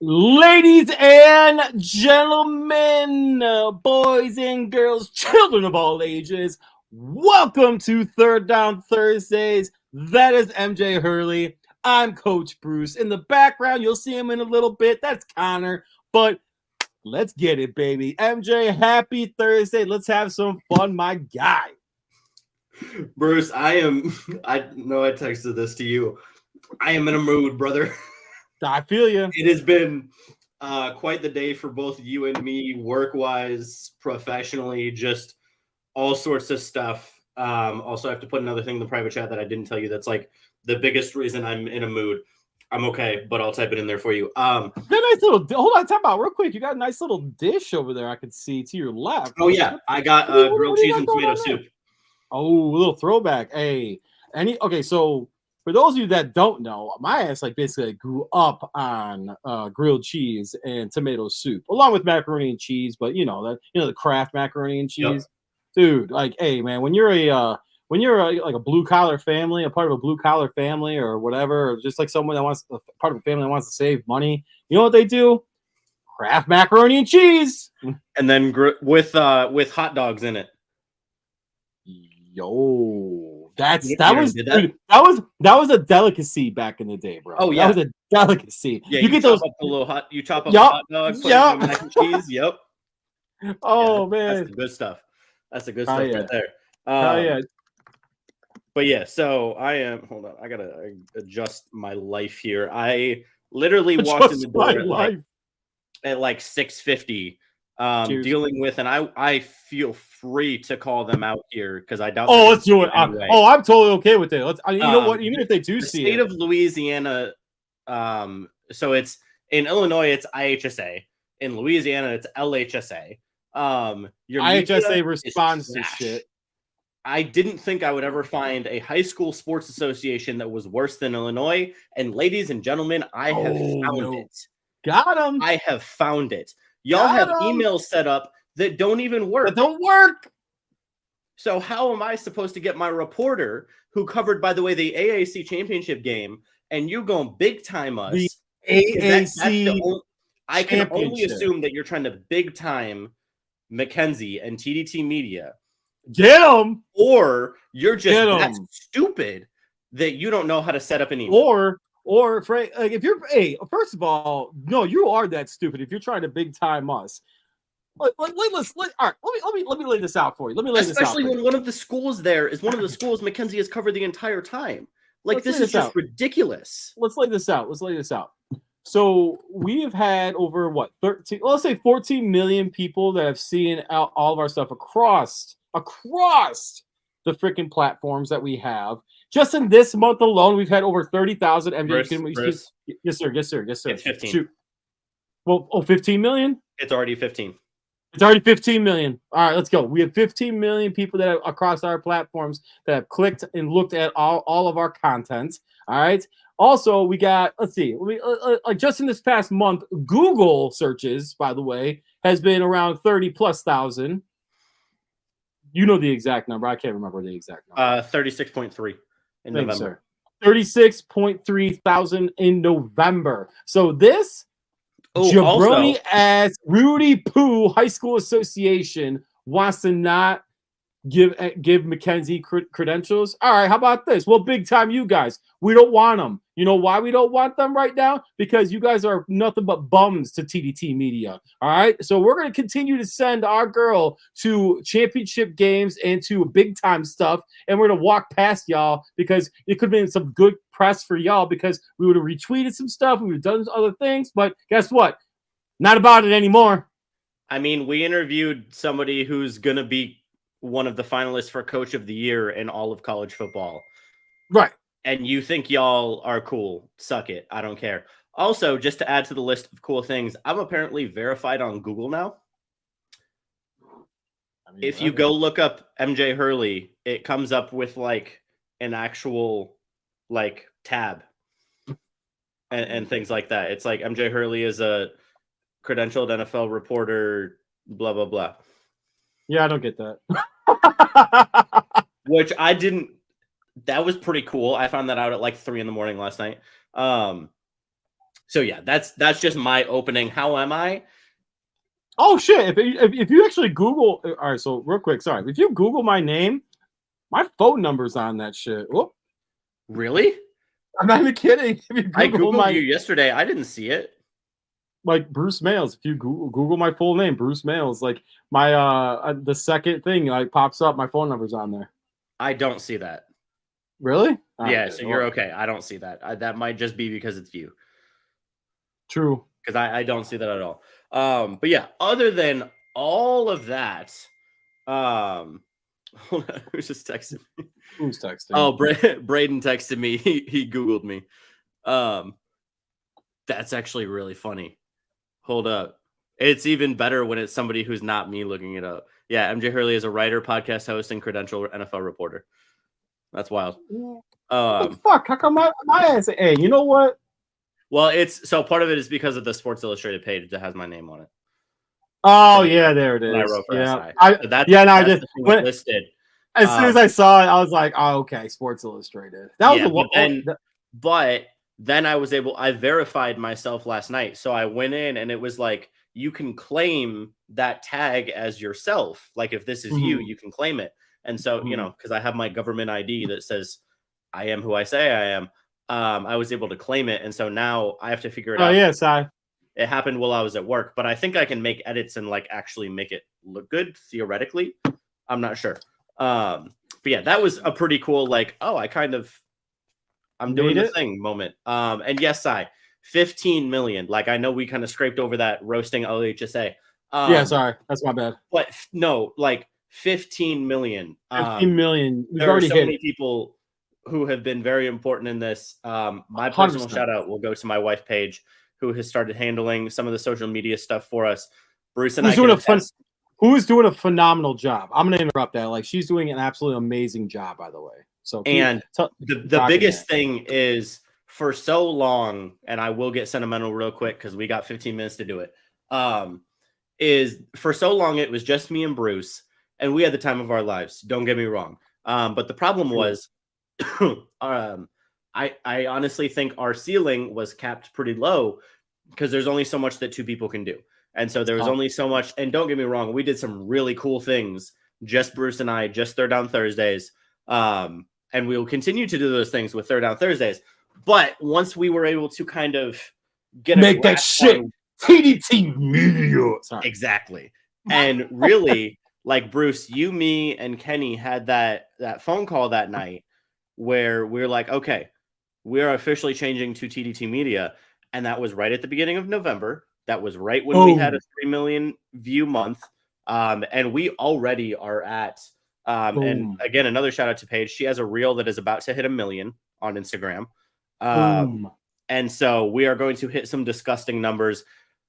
Ladies and gentlemen, boys and girls, children of all ages, welcome to Third Down Thursdays. That is MJ Hurley. I'm Coach Bruce. In the background, you'll see him in a little bit. That's Connor. But let's get it, baby. MJ, happy Thursday. Let's have some fun, my guy. Bruce, I know I texted this to you. I am in a mood, brother. I feel you. It has been quite the day for both you and me, work-wise, professionally, just all sorts of stuff. Also, I have to put another thing in the private chat that I didn't tell you. That's like the biggest reason I'm in a mood. I'm okay, but I'll type it in there for you. Got a nice little. Hold on, talk about real quick. You got a nice little dish over there. I could see to your left. Oh yeah, I got grilled cheese and tomato soup. Oh, a little throwback. Hey, okay, so for those of you that don't know, my ass basically grew up on grilled cheese and tomato soup, along with macaroni and cheese. But the Kraft macaroni and cheese, dude. Hey man, when you're a blue collar family, a part of a blue collar family or whatever, or just like someone that wants part of a family that wants to save money, you know what they do? Kraft macaroni and cheese, and then with hot dogs in it. Yo, that was a delicacy back in the day, bro. Oh yeah, that was a delicacy. Yeah, you get those you chop up a hot dog, put it in mac and cheese. Yep. Oh man, that's the good stuff. That's the good stuff right there. Yeah. But yeah, so I am. Hold on, I gotta adjust my life here. I literally walked in the door at like 6:50. Dealing with, and I feel free to call them out here because I doubt. Oh, let's do it. Anyway. I'm totally okay with it. You know what? Even if they do see the state of Louisiana, so it's in Illinois, it's IHSA. In Louisiana, it's LHSA. Your IHSA responds to shit. I didn't think I would ever find a high school sports association that was worse than Illinois. And ladies and gentlemen, I have found it. Got him. I have found it. Y'all have emails set up that don't even work. That don't work. So how am I supposed to get my reporter, who covered, by the way, the AAC championship game, and you going big time us? The AAC I can only assume that you're trying to big time Mackenzie and TDT Media. Get them. Or you're just that stupid that you don't know how to set up an Or email. if you're, first of all, no, you are that stupid if you're trying to big time us. All right, let me lay this out for you. Especially when one of the schools there is one of the schools Mackenzie has covered the entire time. This is just ridiculous. Let's lay this out. So we have had over 14 million people that have seen all of our stuff across the freaking platforms that we have. Just in this month alone, we've had over 30,000 MJ. Yes, sir. It's 15. Shoot. Well, 15 million? It's already 15. It's already 15 million. All right, let's go. We have 15 million people that have, across our platforms that have clicked and looked at all of our content. All right. Also, we got, let's see, just in this past month, Google searches, by the way, has been around 30,000+. You know the exact number. I can't remember the exact number. 36.3 in November. 36.3 thousand in November. So this jabroni ass Rudy Poo High School Association wants to not give Mackenzie credentials. All right, how about this? Well, big time, you guys. We don't want them. You know why we don't want them right now? Because you guys are nothing but bums to TDT Media. All right, so we're going to continue to send our girl to championship games and to big time stuff, and we're going to walk past y'all because it could have been some good press for y'all because we would have retweeted some stuff, we would have done other things, but guess what? Not about it anymore. I mean, we interviewed somebody who's going to be one of the finalists for Coach of the Year in all of college football. Right. And you think y'all are cool. Suck it. I don't care. Also, just to add to the list of cool things, I'm apparently verified on Google now. I mean, if you go look up MJ Hurley, it comes up with like an actual like tab and things like that. It's like MJ Hurley is a credentialed NFL reporter, blah, blah, blah. Yeah, I don't get that. Which I didn't. That was pretty cool. I found that out at like 3 a.m. last night. So yeah, that's just my opening. How am I? Oh shit! If you actually Google, all right. So real quick, sorry. If you Google my name, my phone number's on that shit. Whoop. Really? I'm not even kidding. I Googled you yesterday. I didn't see it. Like Bruce Males. If you Google my full name, Bruce Males, like my the second thing like pops up, my phone number's on there. I don't see that. Really? Yeah, so you're okay. I don't see that. That might just be because it's you. True. Because I don't see that at all. But yeah, other than all of that, who's just texting me? Who's texting? Oh, Braden texted me. He Googled me. That's actually really funny. Hold up. It's even better when it's somebody who's not me looking it up. Yeah, MJ Hurley is a writer, podcast host, and credentialed NFL reporter. That's wild. Fuck, how come my ass? Hey, you know what? Well, it's so part of it is because of the Sports Illustrated page that has my name on it. Oh yeah, there it is. I wrote for yeah, SI. I just listed. As soon as I saw it, I was like, "Oh, okay, Sports Illustrated." That was but then I verified myself last night, so I went in and it was like you can claim that tag as yourself. Like if this is you, you can claim it. And so, you know, because I have my government ID that says I am who I say I am, I was able to claim it. And so now I have to figure it out. Oh, yes, it happened while I was at work, but I think I can make edits and like actually make it look good theoretically. I'm not sure. But yeah, that was a pretty cool, like, oh, I'm doing the thing moment. And yes, 15 million. Like, I know we kind of scraped over that roasting LHSA. Yeah, sorry. That's my bad. But no, like, 15 million. 15 million. There are so many people who have been very important in this. My personal 100%. Shout out will go to my wife, Paige, who has started handling some of the social media stuff for us. Bruce and who's doing a phenomenal job. I'm going to interrupt that. Like, she's doing an absolutely amazing job, by the way. So, and the biggest thing is for so long, and I will get sentimental real quick because we got 15 minutes to do it. Is for so long it was just me and Bruce. And we had the time of our lives. Don't get me wrong. But the problem was, I honestly think our ceiling was capped pretty low because there's only so much that two people can do. And so there was only so much. And don't get me wrong, we did some really cool things. Just Bruce and I, just Third Down Thursdays. And we will continue to do those things with Third Down Thursdays. But once we were able to kind of make that shit TDT Media. Sorry. Exactly. And really, like Bruce, you, me, and Kenny had that phone call that night where we're like, okay, we're officially changing to TDT Media. And that was right at the beginning of November. That was right when we had a 3 million view month. And we already are at, and again, another shout out to Paige. She has a reel that is about to hit 1 million on Instagram. And so we are going to hit some disgusting numbers.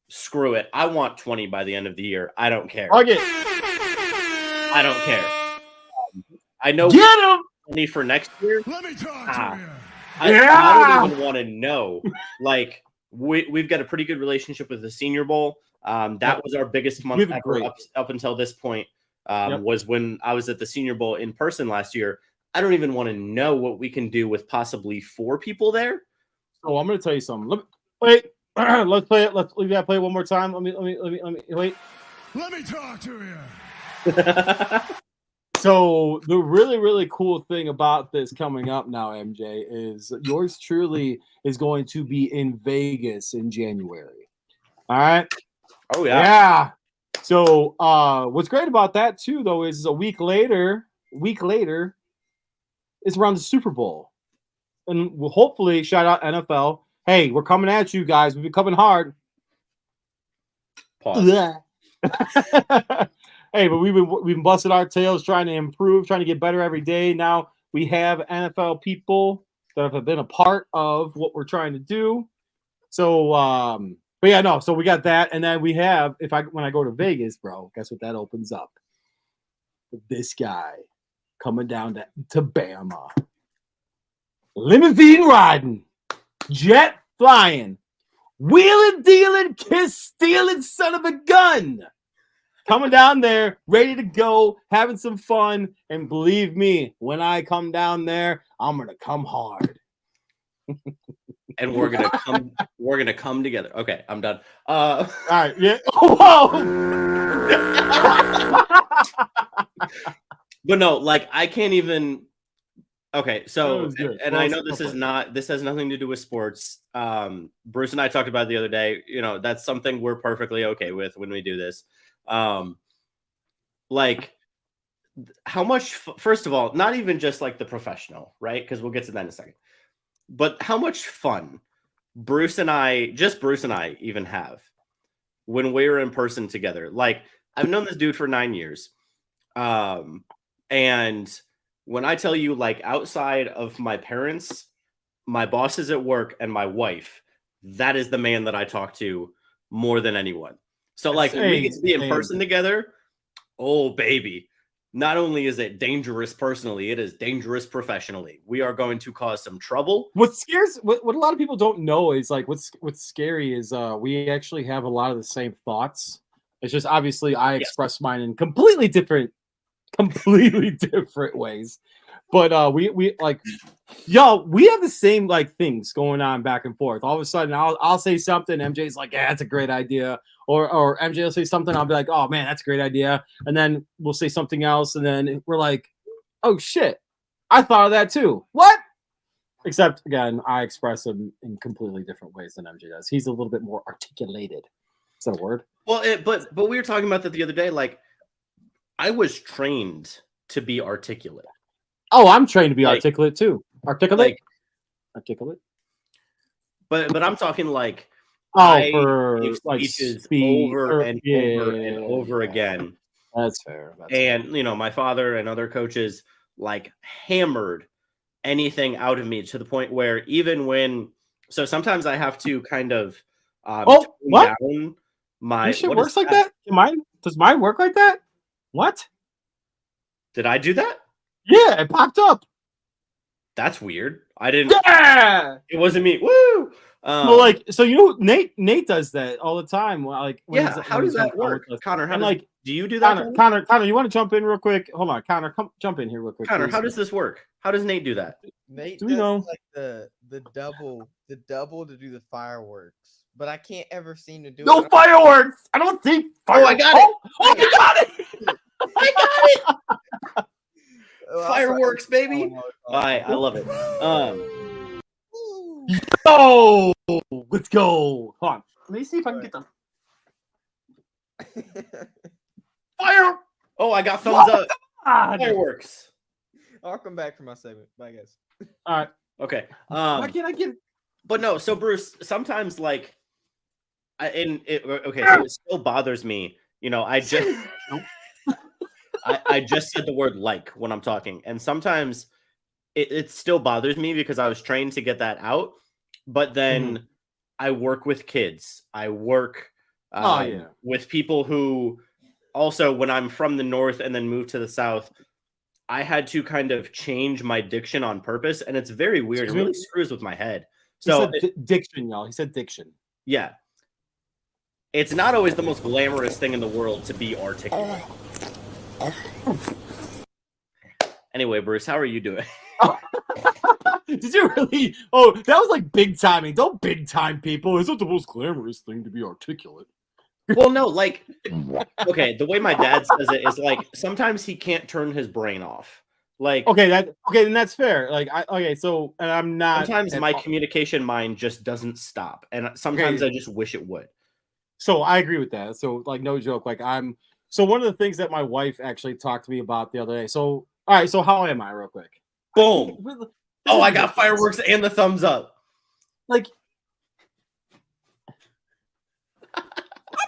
Screw it. I want 20 by the end of the year. I don't care. I don't care. I know. Get him! 20 for next year. Let me talk to you. I don't even want to know. Like we've got a pretty good relationship with the Senior Bowl. That was our biggest month ever up until this point. Was when I was at the Senior Bowl in person last year. I don't even want to know what we can do with possibly 4 people there. So I'm going to tell you something. Wait. Let's play it. We got to play it one more time. Let me wait. Let me talk to you. So the really, really cool thing about this coming up now, MJ, is yours truly is going to be in Vegas in January. All right. Oh yeah. Yeah. So what's great about that too, though, is a week later, it's around the Super Bowl. And we'll hopefully shout out NFL. Hey, we're coming at you guys. We've been coming hard. Pause. Hey, but we've been busting our tails trying to improve, trying to get better every day. Now we have NFL people that have been a part of what we're trying to do. So but yeah, no, so we got that, and then we have when I go to Vegas, bro, guess what that opens up? This guy coming down to Bama. Limousine riding, jet flying, wheeling, dealing, kiss stealing son of a gun. Coming down there, ready to go, having some fun. And believe me, when I come down there, I'm gonna come hard. And we're gonna come together. Okay, I'm done. All right, yeah. Whoa. But no, like I can't even. Okay, so and I know this has nothing to do with sports. Bruce and I talked about it the other day. You know, that's something we're perfectly okay with when we do this. Like how much, first of all, not even just like the professional, right? Because we'll get to that in a second. But how much fun Bruce and I even have when we were in person together. Like I've known this dude for 9 years. And when I tell you, like, outside of my parents, my bosses at work, and my wife, that is the man that I talk to more than anyone. So, like, when we get to be in person together, oh, baby. Not only is it dangerous personally, it is dangerous professionally. We are going to cause some trouble. What a lot of people don't know is, like, what's scary is we actually have a lot of the same thoughts. It's just obviously I express mine in completely different ways. But we like, yo, we have the same like things going on back and forth. All of a sudden, I'll say something. MJ's like, yeah, that's a great idea. Or MJ will say something. I'll be like, oh man, that's a great idea. And then we'll say something else, and then we're like, oh shit, I thought of that too. What? Except again, I express him in completely different ways than MJ does. He's a little bit more articulated. Is that a word? Well, but we were talking about that the other day. Like, I was trained to be articulate. Oh, I'm trained to be articulate too. Articulate. But I'm talking like for like speeches over and over again. That's fair. And you know, my father and other coaches like hammered anything out of me to the point where even when, so sometimes I have to kind of what? Down my shit works like that? Does mine work like that? What? Did I do that? Yeah, it popped up. That's weird. I didn't. Yeah, it wasn't me. Woo. Well, like, so you know, Nate does that all the time. Like, yeah, how does that work, Connor? Do you do that? Connor, you want to jump in real quick? Hold on, Connor, jump in here real quick. Connor, how does this work? How does Nate do that? Nate does like the double to do the fireworks, but I can't ever seem to do no fireworks. I don't think. Oh, I got it. Oh, you got it. I got it. Fireworks, baby. All right, I love it. Yo, let's go. Hold on. Let me see if I can get them. Fire. Oh, I got thumbs up. Fireworks. I'll come back for my segment. Bye, guys. All right. Okay. Why can't I get it? But no, so Bruce, sometimes like, so it still bothers me. You know, I just said the word like when I'm talking, and sometimes it still bothers me because I was trained to get that out. But then I work with kids. I work with people who also, when I'm from the North and then moved to the South, I had to kind of change my diction on purpose. And it's very weird. It really screws with my head. So diction, y'all. He said diction. Yeah. It's not always the most glamorous thing in the world to be articulate. Anyway, Bruce, how are you doing? Did you really? Oh, that was like big timing. Don't big time people. It's not the most glamorous thing to be articulate. Well, no, like, okay, the way my dad says it is like sometimes he can't turn his brain off. Like, okay, then that's fair. Like, so, and I'm not. Sometimes my communication mind just doesn't stop, and sometimes I just wish it would. So I agree with that. So, like, no joke. Like, so one of the things that my wife actually talked to me about the other day. So, all right. So, how am I, real quick? Boom. Oh, I got fireworks and the thumbs up. Like,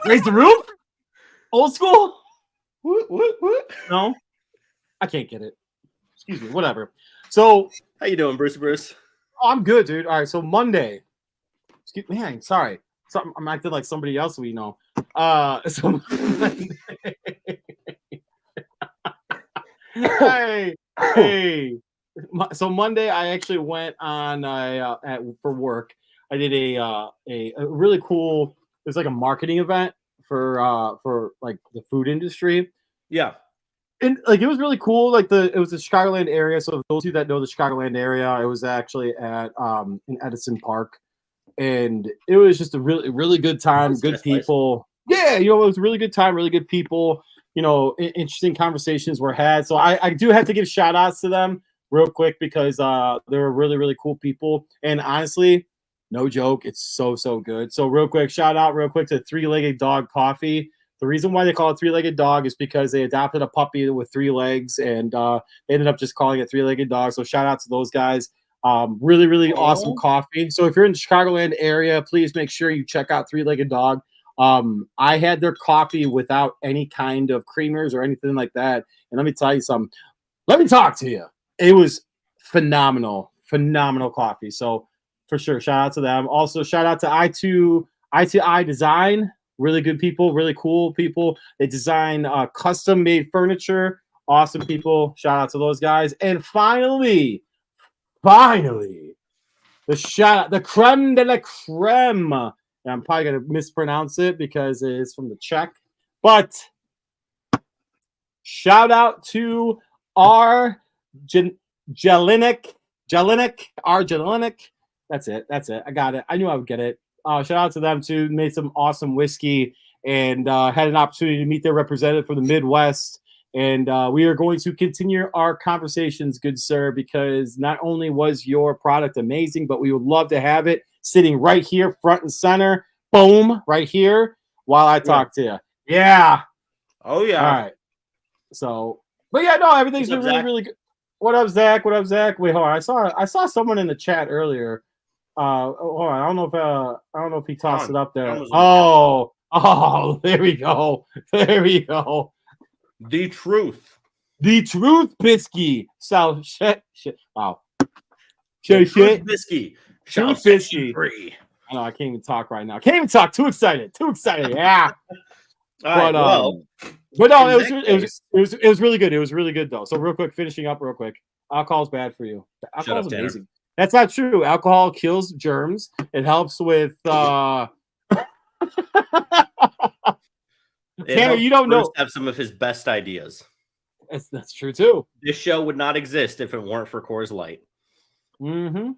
raise the roof? Old school? What? No, I can't get it. Excuse me. Whatever. So, how you doing, Bruce? Oh, I'm good, dude. All right. So Monday. Excuse me. Sorry. I'm acting like somebody else we know. So hey. So Monday, I actually went on for work. I did a really cool. It was like a marketing event for like the food industry. Yeah, and like it was really cool. Like it was the Chicagoland area. So those of you that know the Chicagoland area, it was actually at in Edison Park, and it was just a really good time. Good people. Yeah, it was a really good time. Really good people. Interesting conversations were had. So I do have to give shout outs to them real quick because they were really cool people. And honestly, no joke, it's so good. So real quick, shout out real quick to Three Legged Dog Coffee. The reason why they call it Three-Legged Dog is because they adopted a puppy with 3 legs, and they ended up just calling it Three-Legged Dog. So shout out to those guys. Really awesome coffee. So if you're in the Chicagoland area, please make sure you check out Three-Legged Dog. I had their coffee without any kind of creamers or anything like that. And let me tell you something. Let me talk to you. It was phenomenal coffee. So for sure, shout out to them. Also, shout out to I2I Design. Really good people, really cool people. They design custom-made furniture. Awesome people. Shout out to those guys. And finally, the creme de la creme. And I'm probably going to mispronounce it because it's from the Czech. But shout out to our Jelinek. That's it. I got it. I knew I would get it. Shout out to them too. Made some awesome whiskey and had an opportunity to meet their representative from the Midwest. And we are going to continue our conversations, good sir, because not only was your product amazing, but we would love to have it sitting right here, front and center. Boom, right here while I talk to you. Yeah. Oh, yeah. All right. So, but yeah, no, everything's been really good. What up, Zach? Wait, hold on. I saw someone in the chat earlier. Hold on. I don't know if he tossed it up there. Oh, there we go. The truth, Bisky. So shit. Wow. Shit. Bisky. Truth Bisky. I know I can't even talk right now. Can't even talk. Too excited. Yeah. But no, it was really good. It was really good though. So real quick, finishing up real quick. Alcohol's bad for you. Alcohol's amazing. Tanner. That's not true. Alcohol kills germs. It helps with Tanner, you don't know. Have some of his best ideas. That's true too. This show would not exist if it weren't for Coors Light. Mm-hmm.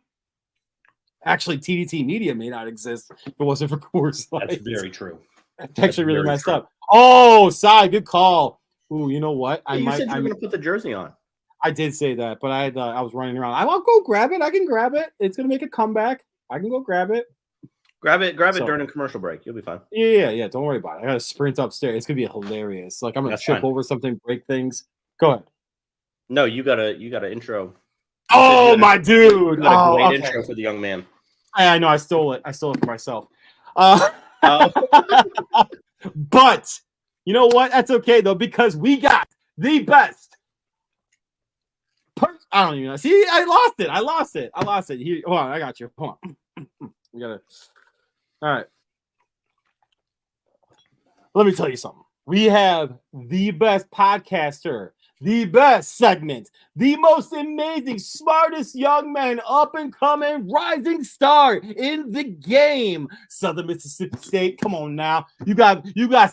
Actually, TDT Media may not exist if it wasn't for Coors Light. That's very true. That's actually really messed up. Oh, Sai, good call. Ooh, you know what? Hey, you said you were going to put the jersey on. I did say that, but I was running around. I'll go grab it. I can grab it. It's going to make a comeback. I can go grab it. Grab it during a commercial break. You'll be fine. Yeah. Don't worry about it. I got to sprint upstairs. It's going to be hilarious. Like I'm going to trip over something, break things. Go ahead. No, you got to intro. Oh, my dude. Great intro for the young man. I know. I stole it for myself. But you know what? That's okay though, because we got the best. I don't even know. See, I lost it. Here, hold on, I got you. Hold on. We gotta. All right. Let me tell you something. We have the best podcaster, the best segment, the most amazing, smartest young man, up and coming, rising star in the game. Southern Mississippi State. Come on now. You got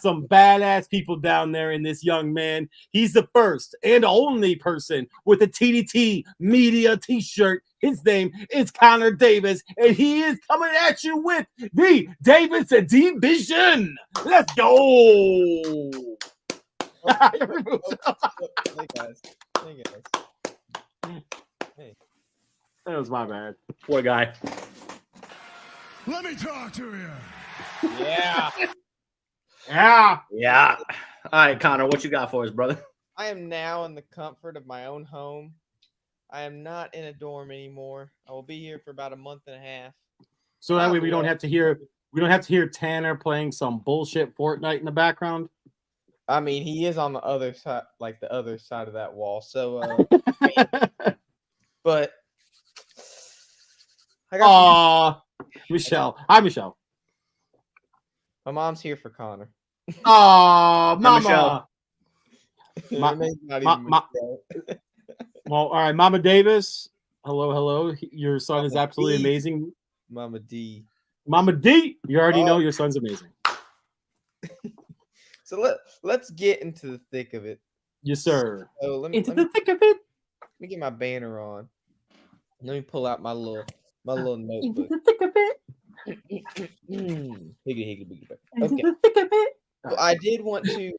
some badass people down there in this young man. He's the first and only person with a TDT Media t-shirt His name is Connor Davis, and he is coming at you with the Davis Division. Let's go. Hey guys. Hey. That was my bad. Poor guy. Let me talk to you. Yeah. Yeah. All right, Connor, what you got for us, brother? I am now in the comfort of my own home. I am not in a dorm anymore. I will be here for about a month and a half. So that way we don't have to hear Tanner playing some bullshit Fortnite in the background. I mean, he is on the other side, like the other side of that wall. So, but I got Michelle. Hi, Michelle. my mom's here for Connor. Oh, Mama. Michelle. Her name's not even Michelle. Well, all right, Mama Davis. Hello. Your son is absolutely amazing. Mama D. Mama D. You already know your son's amazing. So let's get into the thick of it. Yes, sir. So the thick of it. Let me get my banner on. Let me pull out my little notebook. The thick of it. Higgity. Okay. The thick of it. So I did want to.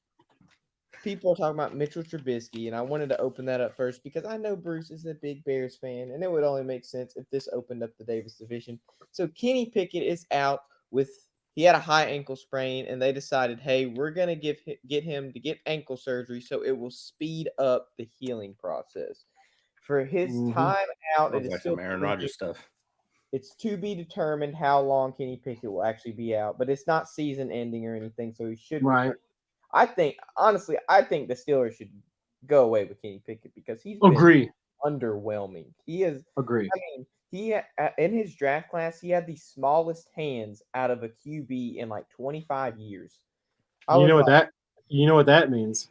People are talking about Mitchell Trubisky, and I wanted to open that up first because I know Bruce is a big Bears fan, and it would only make sense if this opened up the Davis division. So Kenny Pickett is out he had a high ankle sprain, and they decided, hey, we're gonna get him to get ankle surgery, so it will speed up the healing process. For his time out, it is like still some Aaron Rodgers stuff. It's to be determined how long Kenny Pickett will actually be out, but it's not season ending or anything, so he should. Right. I think the Steelers should go away with Kenny Pickett because he's been underwhelming. He is. Agree. I mean, in his draft class, he had the smallest hands out of a QB in like 25 years. You know what that means?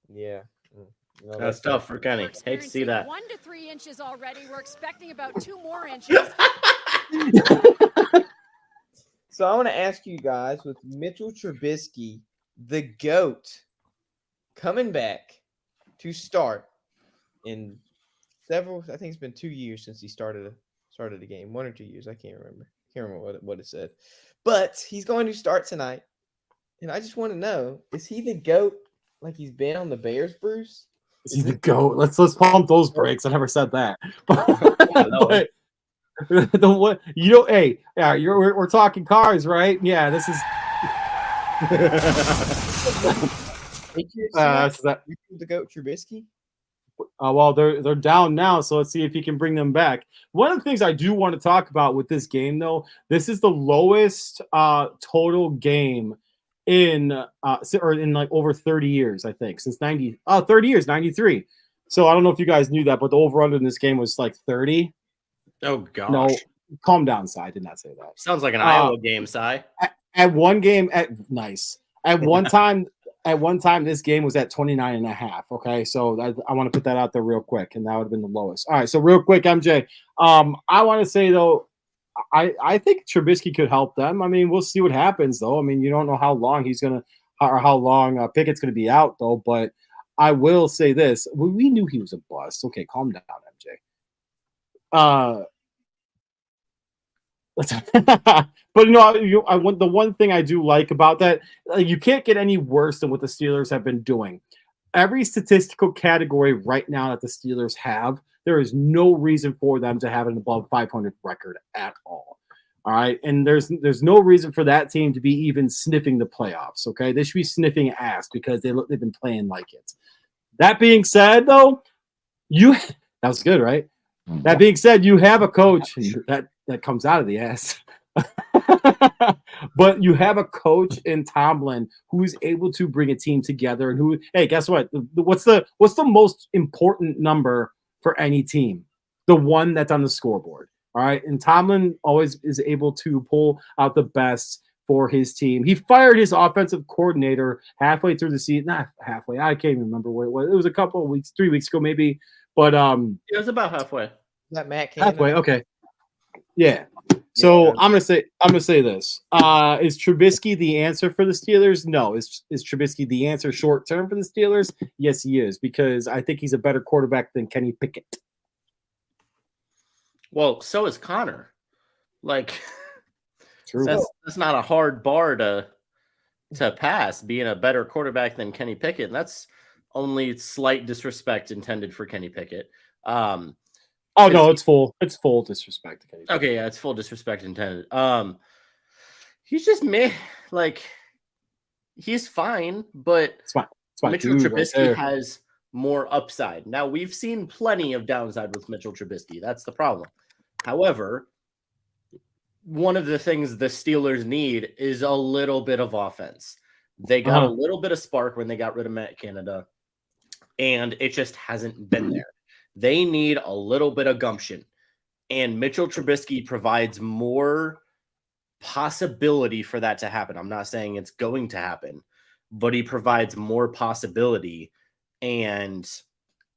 Yeah. That's tough for Kenny. Hate to see that. 1 to 3 inches already. We're expecting about 2 more inches. So I want to ask you guys, with Mitchell Trubisky, the GOAT, coming back to start in several. I think it's been 2 years since he started a game. 1 or 2 years. I can't remember what it said. But he's going to start tonight. And I just want to know, is he the GOAT like he's been on the Bears, Bruce? Is he the GOAT? Let's pump those brakes. I never said that. But what hey, yeah, we're talking cars, right? Yeah, this is the GOAT Trubisky. Well, they're down now, so let's see if he can bring them back. One of the things I do want to talk about with this game, though, this is the lowest total game in like over 30 years, I think, since 30 years, 93. So I don't know if you guys knew that, but the over-under in this game was like 30. Oh, gosh. No, calm down, Si. I did not say that. Sounds like an Iowa game, Si. At one game, At one time, this game was at 29.5. Okay, so I want to put that out there real quick, and that would have been the lowest. All right, so real quick, MJ. I want to say though, I think Trubisky could help them. I mean, we'll see what happens though. I mean, you don't know how long how long Pickett's gonna be out though. But I will say this: we knew he was a bust. Okay, calm down, MJ. But I want the one thing I do like about that, you can't get any worse than what the Steelers have been doing. Every statistical category right now that the Steelers have, there is no reason for them to have an above 500 record at all. All right, and there's no reason for that team to be even sniffing the playoffs. Okay, they should be sniffing ass because they've been playing like it. That being said, though, that was good, right? That being said, you have a coach that comes out of the ass. But you have a coach in Tomlin who's able to bring a team together and hey, guess what? What's the most important number for any team? The one that's on the scoreboard. All right. And Tomlin always is able to pull out the best for his team. He fired his offensive coordinator halfway through the season. Not halfway. I can't even remember what it was. It was a couple of weeks, 3 weeks ago, maybe. But it was about halfway. That Matt Canada? Halfway, okay. Yeah. So yeah. I'm gonna say this. Is Trubisky the answer for the Steelers? No. Is Trubisky the answer short term for the Steelers? Yes, he is, because I think he's a better quarterback than Kenny Pickett. Well, so is Connor. Like, True. that's not a hard bar to pass, being a better quarterback than Kenny Pickett. And that's only slight disrespect intended for Kenny Pickett. Oh no, it's full disrespect to Kenny Pickett. Okay, yeah, it's full disrespect intended. He's just meh. Like, he's fine, but It's fine. Mitchell Trubisky has more upside. Now, we've seen plenty of downside with Mitchell Trubisky. That's the problem. However, one of the things the Steelers need is a little bit of offense. They got a little bit of spark when they got rid of Matt Canada, and it just hasn't been there. They need a little bit of gumption, and Mitchell Trubisky provides more possibility for that to happen. I'm not saying it's going to happen, but he provides more possibility, and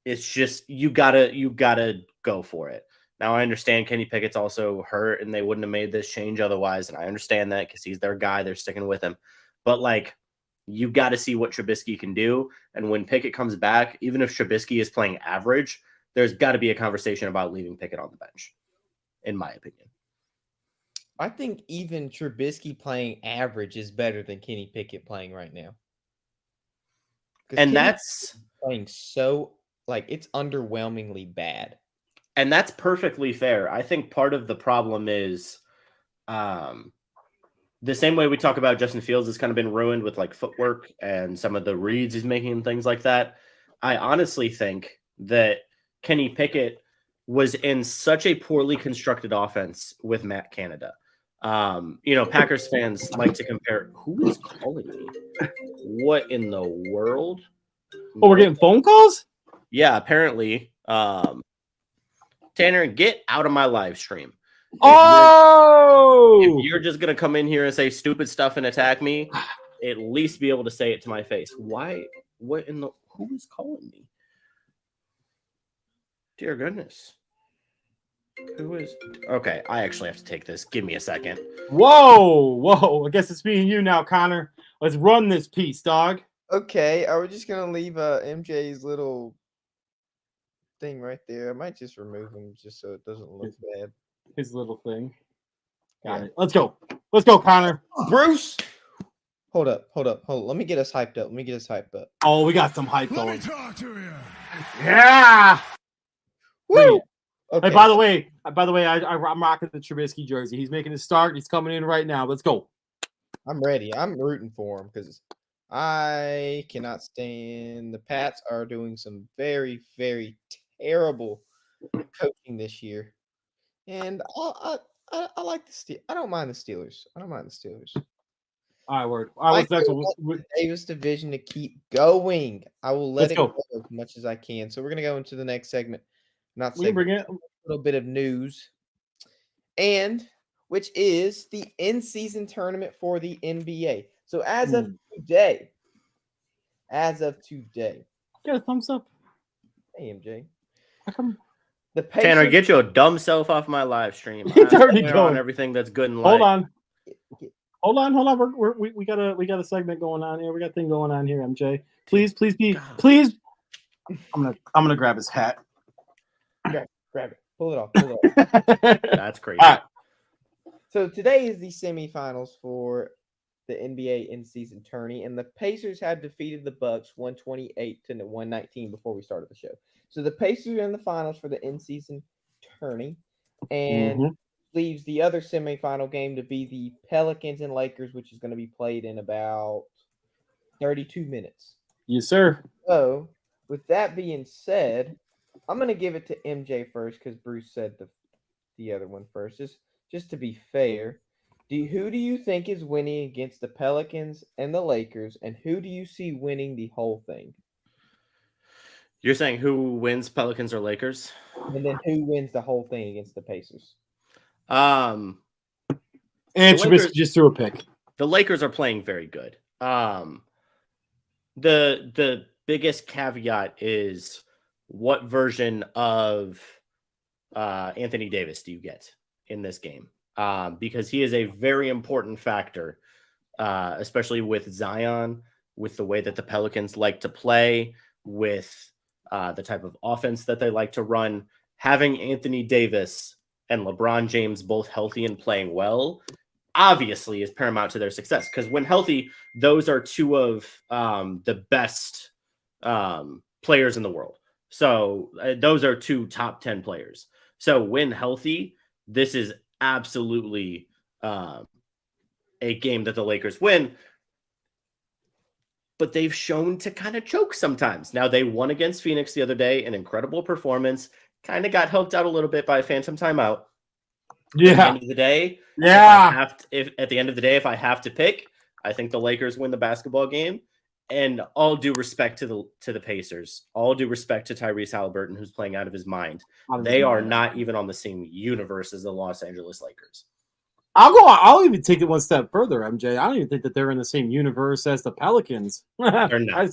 it's just you gotta go for it. Now, I understand Kenny Pickett's also hurt, and they wouldn't have made this change otherwise, and I understand that because he's their guy. They're sticking with him. But, like, you got to see what Trubisky can do, and when Pickett comes back, even if Trubisky is playing average, there's got to be a conversation about leaving Pickett on the bench, in my opinion. I think even Trubisky playing average is better than Kenny Pickett playing right now. And that's playing so, like, it's underwhelmingly bad. And that's perfectly fair. I think part of the problem is the same way we talk about Justin Fields has kind of been ruined with like footwork and some of the reads he's making and things like that. I honestly think that Kenny Pickett was in such a poorly constructed offense with Matt Canada. Packers fans like to compare. Who is calling me? What in the world? Oh, we're getting phone calls? Yeah, apparently. Tanner, get out of my live stream. If you're just going to come in here and say stupid stuff and attack me, at least be able to say it to my face. Why? What in the... Who is calling me? Dear goodness. Who is... Okay, I actually have to take this. Give me a second. Whoa. I guess it's me and you now, Connor. Let's run this piece, dog. Okay, are we just going to leave MJ's little thing right there? I might just remove him just so it doesn't look bad. His little thing. Got it. Let's go, Connor. Bruce, hold up. Let me get us hyped up. Oh, we got some hype Let going. me talk to you. Yeah. Woo! Okay. Hey, by the way, I'm rocking the Trubisky jersey. He's making his start. He's coming in right now. Let's go. I'm ready. I'm rooting for him because I cannot stand the Pats are doing some very, very terrible coaching this year. And I like the Steelers. I don't mind the Steelers. All right, word. All right, what's next? The Davis division to keep going. I will let it go as much as I can. So we're gonna go into the next segment. Not segment, a little bit of news, and which is the in-season tournament for the NBA. So as of today, get a thumbs up. hey MJ, How come? the Pacers, Tanner, get your dumb self off my live stream. It's already going. On everything that's good in life. Hold on. We got a segment going on here. We got a thing going on here, MJ. Please. I'm gonna grab his hat. grab it, pull it off. That's crazy. All right. So today is the semifinals for the NBA in-season tourney, and the Pacers have defeated the Bucks 128 to 119 before we started the show. So the Pacers are in the finals for the in-season tourney, and leaves the other semifinal game to be the Pelicans and Lakers, which is going to be played in about 32 minutes. Yes, sir. So with that being said, I'm going to give it to MJ first because Bruce said the other one first. Just to be fair, who do you think is winning against the Pelicans and the Lakers, and who do you see winning the whole thing? You're saying who wins, Pelicans or Lakers? And then who wins the whole thing against the Pacers? And Trubisky just threw a pick. The Lakers are playing very good. The biggest caveat is what version of Anthony Davis do you get in this game? Because he is a very important factor, especially with Zion, with the way that the Pelicans like to play, with the type of offense that they like to run. Having Anthony Davis and LeBron James both healthy and playing well, obviously is paramount to their success. Because when healthy, those are two of the best players in the world. So those are two top 10 players. So when healthy, this is absolutely a game that the Lakers win. But they've shown to kind of choke sometimes. Now, they won against Phoenix the other day, an incredible performance. Kind of got helped out a little bit by a phantom timeout. Yeah. At the end of the day, if I have to pick, I think the Lakers win the basketball game. And all due respect to the Pacers, all due respect to Tyrese Haliburton, who's playing out of his mind. They are not even on the same universe as the Los Angeles Lakers. I'll even take it one step further, MJ. I don't even think that they're in the same universe as the Pelicans. They're not. I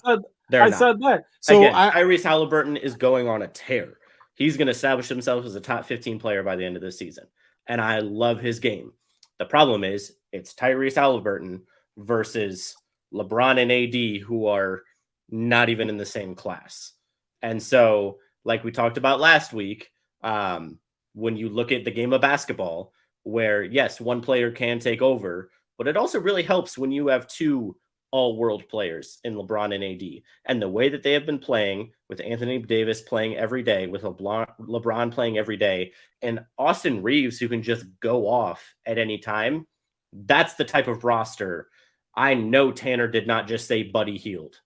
said that. So again, Tyrese Haliburton is going on a tear. He's going to establish himself as a top 15 player by the end of this season. And I love his game. The problem is it's Tyrese Haliburton versus LeBron and AD, who are not even in the same class. And so, like we talked about last week, when you look at the game of basketball, where, yes, one player can take over, but it also really helps when you have two all-world players in LeBron and AD. And the way that they have been playing, with Anthony Davis playing every day, with LeBron playing every day, and Austin Reeves, who can just go off at any time, that's the type of roster. I know Tanner did not just say Buddy Hield.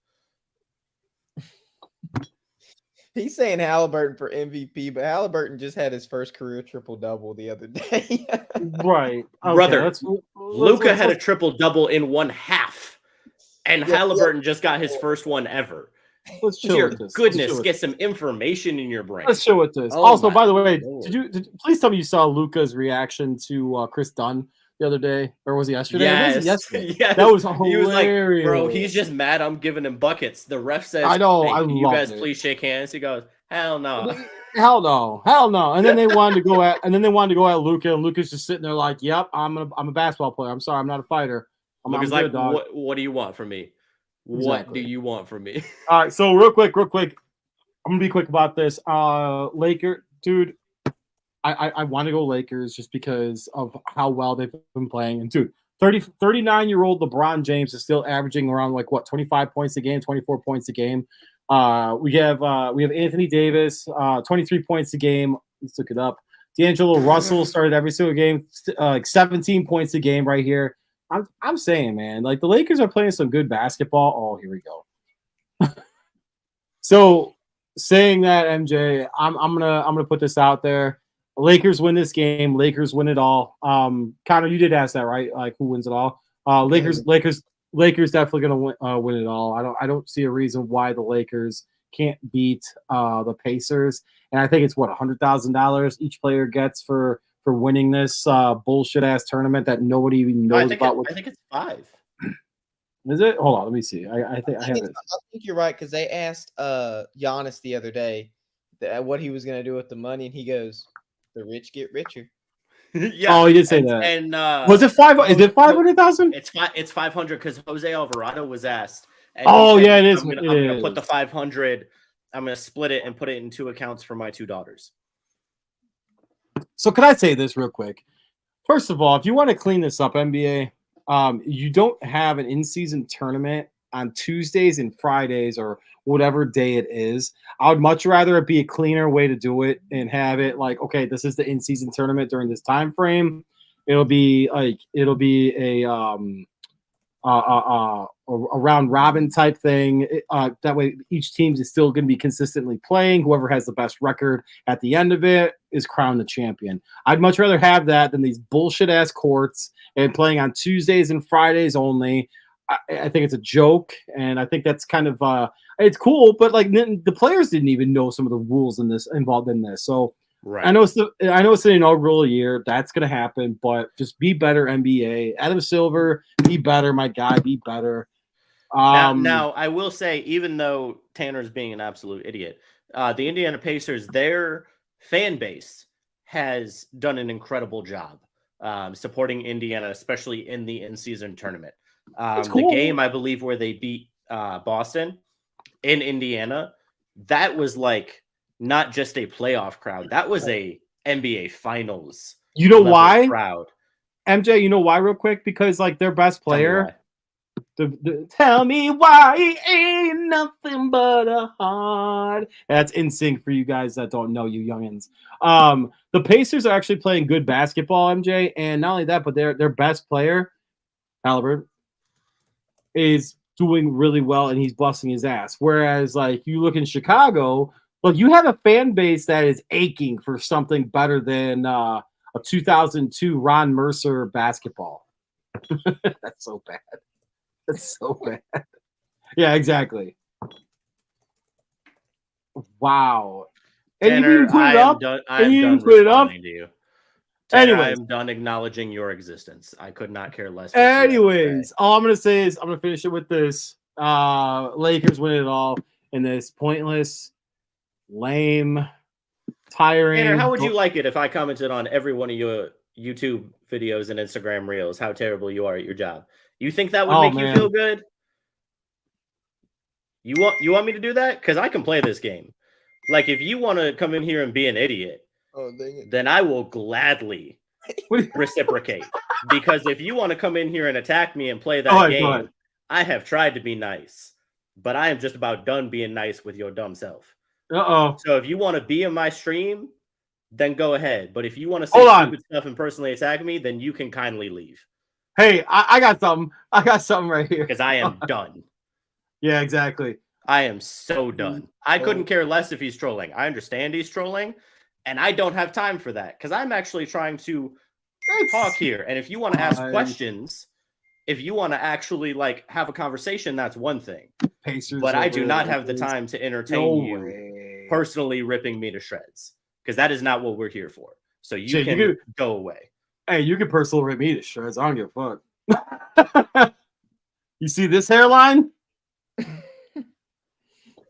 He's saying Haliburton for MVP, but Haliburton just had his first career triple-double the other day. Right. Okay, brother, Luka had a triple-double in one half, and Haliburton just got his first one ever. Let's chill Dear with this. goodness, get some information in your brain. Let's chill with this. Also, by the way, did you please tell me you saw Luka's reaction to Chris Dunn the other day, or was it yesterday? Yes. Yes. That was hilarious. He was like, bro, he's just mad I'm giving him buckets. The ref says, I know, hey, can you guys please shake hands? He goes, hell no. Hell no. And then they wanted to go at Luka, and Luka's just sitting there like, yep, I'm a basketball player. I'm sorry, I'm not a fighter. Luka's like, what do you want from me? Exactly. What do you want from me? All right, so real quick. I'm gonna be quick about this. Laker, dude. I want to go Lakers just because of how well they've been playing. And dude, 39-year-old LeBron James is still averaging around 25 points a game, 24 points a game. We have Anthony Davis, 23 points a game. Let's look it up. D'Angelo Russell started every single game, 17 points a game right here. I'm saying, man, the Lakers are playing some good basketball. Oh, here we go. So saying that, MJ, I'm gonna put this out there. Lakers win this game. Lakers win it all. Connor, you did ask that, right? Like, who wins it all? Lakers definitely gonna win it all. I don't see a reason why the Lakers can't beat the Pacers. And I think it's $100,000 each player gets for winning this bullshit ass tournament that nobody even knows about. I think it's 5. Is it? Hold on, let me see. I think I have it. I think you're right, because they asked Giannis the other day what he was gonna do with the money, and he goes, "The rich get richer." Yeah. Oh, he did say that. And was it 5? Is it 500,000? It's 500 because Jose Alvarado was asked. And yeah, it is. I'm gonna put the 500. I'm gonna split it and put it in 2 accounts for my 2 daughters. So can I say this real quick? First of all, if you want to clean this up, NBA, you don't have an in-season tournament on Tuesdays and Fridays or whatever day it is. I would much rather it be a cleaner way to do it and have it like, okay, this is the in-season tournament during this time frame. It'll be a round robin type thing. That way, each team is still going to be consistently playing. Whoever has the best record at the end of it is crowned the champion. I'd much rather have that than these bullshit ass courts and playing on Tuesdays and Fridays only. I think it's a joke, and I think that's kind of it's cool, but the players didn't even know some of the rules involved in this. So right. I know it's an inaugural year. That's gonna happen, but just be better, NBA. Adam Silver, be better, my guy, be better. Now I will say, even though Tanner's being an absolute idiot, the Indiana Pacers, their fan base has done an incredible job supporting Indiana, especially in the in-season tournament. Cool. The game, I believe, where they beat Boston in Indiana, that was not just a playoff crowd. That was a NBA Finals. You know why? Crowd. MJ, you know why? Real quick, because like their best player. Tell me why it ain't nothing but a heart. That's in sync for you guys that don't know, you youngins. The Pacers are actually playing good basketball, MJ, and not only that, but their best player, Halliburton, is doing really well, and he's busting his ass. Whereas, like, you look in Chicago, look, you have a fan base that is aching for something better than a 2002 Ron Mercer basketball. That's so bad. That's so bad. Yeah, exactly. Wow. And Tanner, you didn't put it up. And you didn't put it up. Anyways, I'm done acknowledging your existence. I could not care less. Anyways, all I'm gonna say is I'm gonna finish it with this. Lakers win it all in this pointless, lame, tiring. Tanner, how would you like it if I commented on every one of your YouTube videos and Instagram reels how terrible you are at your job? You think that would make you feel good? You want me to do that? Because I can play this game. Like, if you want to come in here and be an idiot, then I will gladly reciprocate. Because if you want to come in here and attack me and play that game, I have tried to be nice, but I am just about done being nice with your dumb self. So if you want to be in my stream, then go ahead. But if you want to say stupid stuff and personally attack me, then you can kindly leave. Hey, I got something. I got something right here. Because I am done. Yeah, exactly. I am so done. I couldn't care less if he's trolling. I understand he's trolling, and I don't have time for that because I'm actually trying to talk here. And if you want to ask questions, if you want to actually like have a conversation, that's one thing. Pacers, but I do not have the time to entertain you personally ripping me to shreds because that is not what we're here for. So you can go away. Hey, you can personally rip me to shreds. I don't give a fuck. You see this hairline?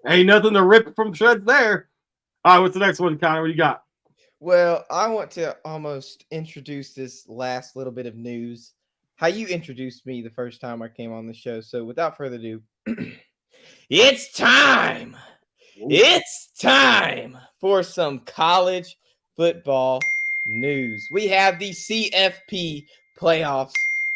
Ain't nothing to rip from shreds there. All right, what's the next one, Connor? What do you got? Well, I want to almost introduce this last little bit of news. How you introduced me the first time I came on the show. So without further ado, it's time. It's time for some college football news. We have the CFP playoffs.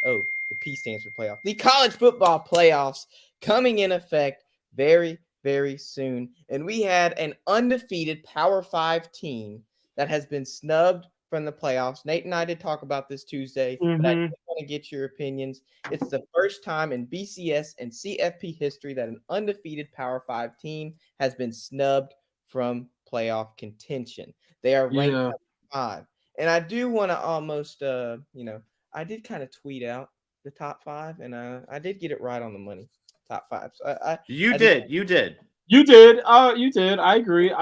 Oh, the P stands for playoff. The college football playoffs coming in effect very, very soon. And we had an undefeated Power 5 team that has been snubbed from the playoffs. Nate and I did talk about this Tuesday, but I just want to get your opinions. It's the first time in BCS and CFP history that an undefeated Power 5 team has been snubbed from playoff contention. They are ranked number 5. And I do want to almost, I did kind of tweet out the top 5, and I did get it right on the money. Top 5. So You did. You did. You did. I agree.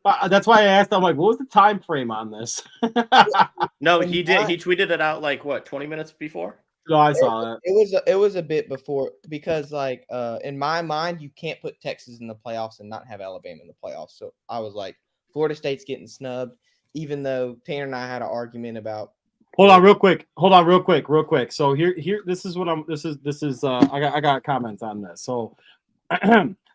But that's why I asked. I'm like, what was the time frame on this? No, he did. He tweeted it out like what, 20 minutes before? No, I saw that. It was a bit before because like in my mind, you can't put Texas in the playoffs and not have Alabama in the playoffs. So I was like, Florida State's getting snubbed, even though Tanner and I had an argument about. Hold on, real quick. So here, this is what I'm. This is. I got comments on this. So,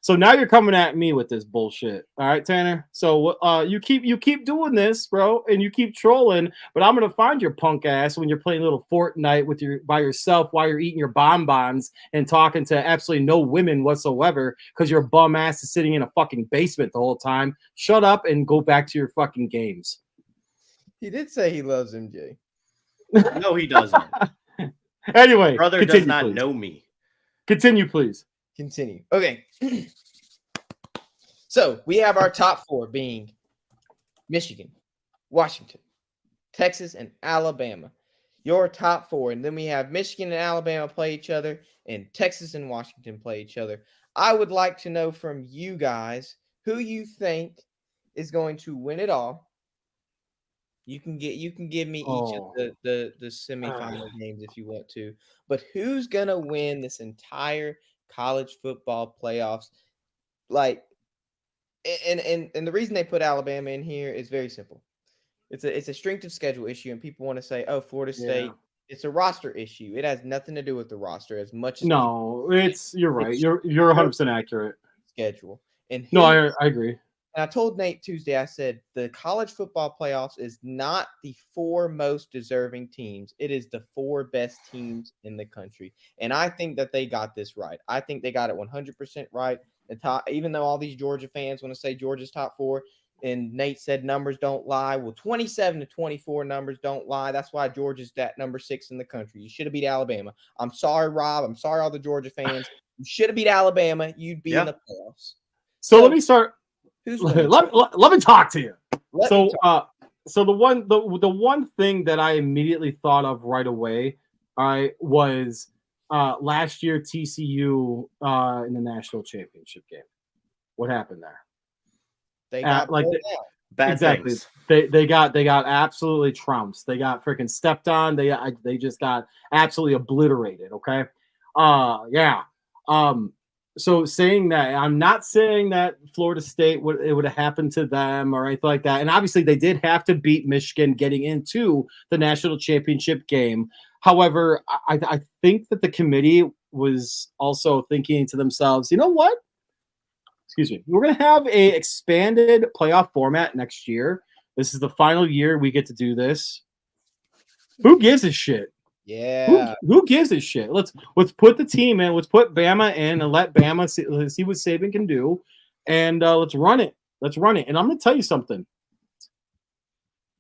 so now you're coming at me with this bullshit. All right, Tanner. So, you keep doing this, bro, and you keep trolling. But I'm gonna find your punk ass when you're playing a little Fortnite by yourself while you're eating your bonbons and talking to absolutely no women whatsoever because your bum ass is sitting in a fucking basement the whole time. Shut up and go back to your fucking games. He did say he loves MJ. No, he doesn't. Anyway, brother does not know me. Continue, please. Continue. Okay. So we have our top 4 being Michigan, Washington, Texas, and Alabama. Your top 4. And then we have Michigan and Alabama play each other, and Texas and Washington play each other. I would like to know from you guys who you think is going to win it all. You can give me each of the semifinal games if you want to, but who's gonna win this entire college football playoffs? Like, and the reason they put Alabama in here is very simple. It's a strength of schedule issue, and people want to say, "Oh, Florida State." It's a roster issue. It has nothing to do with the roster as much as you're right. You're 100% accurate. Schedule and I agree. And I told Nate Tuesday, I said the college football playoffs is not the 4 most deserving teams. It is the 4 best teams in the country. And I think that they got this right. I think they got it 100% right. The top, even though all these Georgia fans want to say Georgia's top 4, and Nate said numbers don't lie. Well, 27-24 numbers don't lie. That's why Georgia's that number 6 in the country. You should have beat Alabama. I'm sorry, Rob. I'm sorry, all the Georgia fans. You should have beat Alabama. You'd be in the playoffs. So let me start. Who's let me talk to you. So the one thing that I immediately thought of right away, was last year TCU in the national championship game. What happened there? They got exactly. Things. They got absolutely trounced. They got freaking stepped on. They just got absolutely obliterated. Okay. Yeah. So saying that, I'm not saying that Florida State would have happened to them or anything like that. And obviously they did have to beat Michigan getting into the national championship game. However, I think that the committee was also thinking to themselves, you know what? Excuse me. We're going to have a expanded playoff format next year. This is the final year we get to do this. Who gives a shit? Yeah. Who gives a shit? Let's put the team in. Let's put Bama in and let Bama see what Saban can do, and let's run it. Let's run it. And I'm going to tell you something.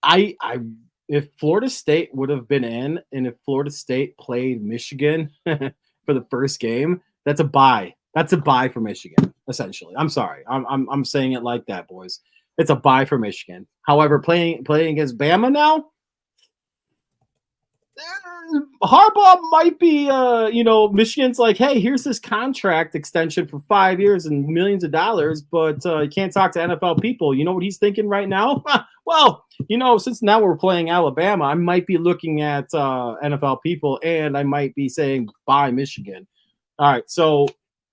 If Florida State would have been in, and if Florida State played Michigan for the first game, that's a bye. That's a bye for Michigan, essentially. I'm sorry. I'm saying it like that, boys. It's a bye for Michigan. However, playing against Bama now, Harbaugh might be, Michigan's like, hey, here's this contract extension for 5 years and millions of dollars, but you can't talk to NFL people. You know what he's thinking right now? Well, since now we're playing Alabama, I might be looking at NFL people, and I might be saying bye, Michigan. All right, so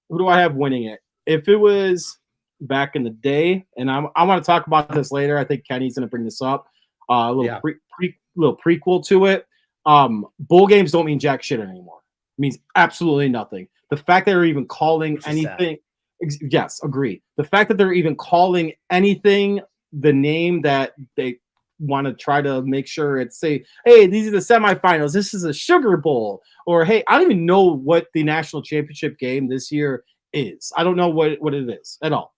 who do I have winning it? If it was back in the day, and I want to talk about this later. I think Kenny's going to bring this up. A little little prequel to it. Bowl games don't mean jack shit anymore. It means absolutely nothing. The fact that they're even calling anything, yes, agree. The fact that they're even calling anything the name that they want to try to make sure it's say, hey, these are the semifinals. This is a Sugar Bowl, or hey, I don't even know what the national championship game this year is. I don't know what it is at all.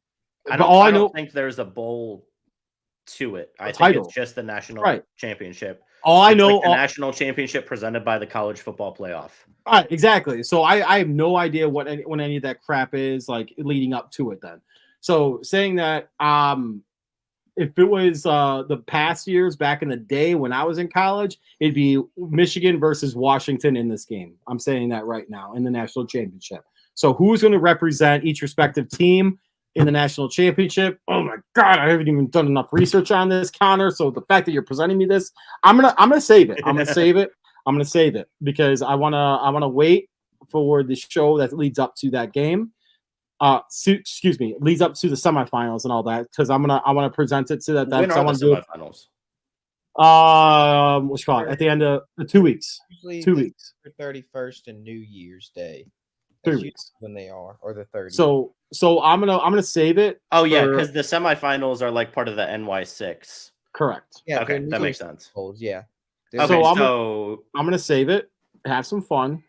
I don't think there's a bowl to it. I think it's just the national championship. All I know, the national championship presented by the college football playoff. All right, exactly. So I have no idea what any of that crap is like leading up to it. Then, so saying that, if it was the past years back in the day when I was in college, it'd be Michigan versus Washington in this game. I'm saying that right now in the national championship. So who's going to represent each respective team in the national championship? Oh my God, I haven't even done enough research on this, Connor. So the fact that you're presenting me this, I'm gonna save it. I'm gonna save it because I wanna wait for the show that leads up to that game. Leads up to the semifinals and all that, because I want to present it to that. When are the semifinals? What's called at the end of 2 weeks. Usually 2 weeks. 31st and New Year's Day. 3 weeks when they are, or the 30th. So I'm gonna save it. Oh yeah, because the semifinals are like part of the NY6. Correct. Yeah. Okay, that makes sense. Yeah. Okay, so I'm gonna save it, have some fun,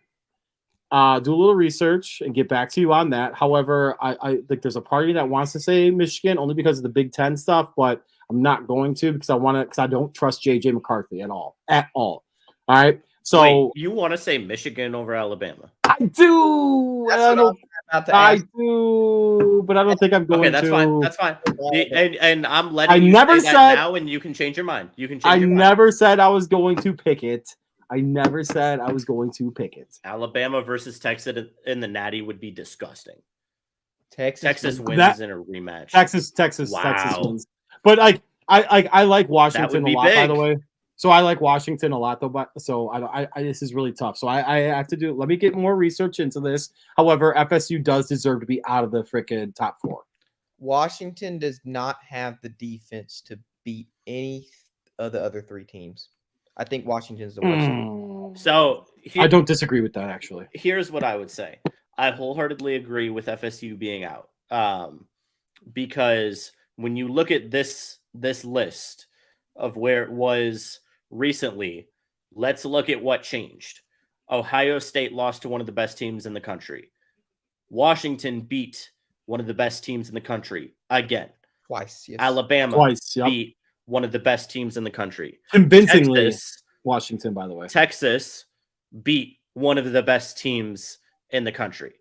do a little research, and get back to you on that. However, I think there's a party that wants to say Michigan only because of the Big Ten stuff, but I'm not going to because I don't trust JJ McCarthy at all. All right. So wait, you want to say Michigan over Alabama? I do. I do, but I don't think I'm going to. Okay, that's fine. That's fine. And I'm letting you never say said that now, and you can change your mind. You can change your mind. I never said I was going to pick it. I never said I was going to pick it. Alabama versus Texas in the Natty would be disgusting. Texas wins in a rematch. Texas wins. But I like Washington a lot, by the way. So I like Washington a lot, though. But so I this is really tough. So I have to do. Let me get more research into this. However, FSU does deserve to be out of the freaking top 4. Washington does not have the defense to beat any of the other 3 teams. I think Washington's the worst. So I don't disagree with that, actually. Here's what I would say. I wholeheartedly agree with FSU being out, because when you look at this list of where it was recently, let's look at what changed. Ohio State lost to one of the best teams in the country. Washington beat one of the best teams in the country again. Twice, yes. Alabama beat one of the best teams in the country. Convincingly. Washington, by the way. Texas beat one of the best teams in the country.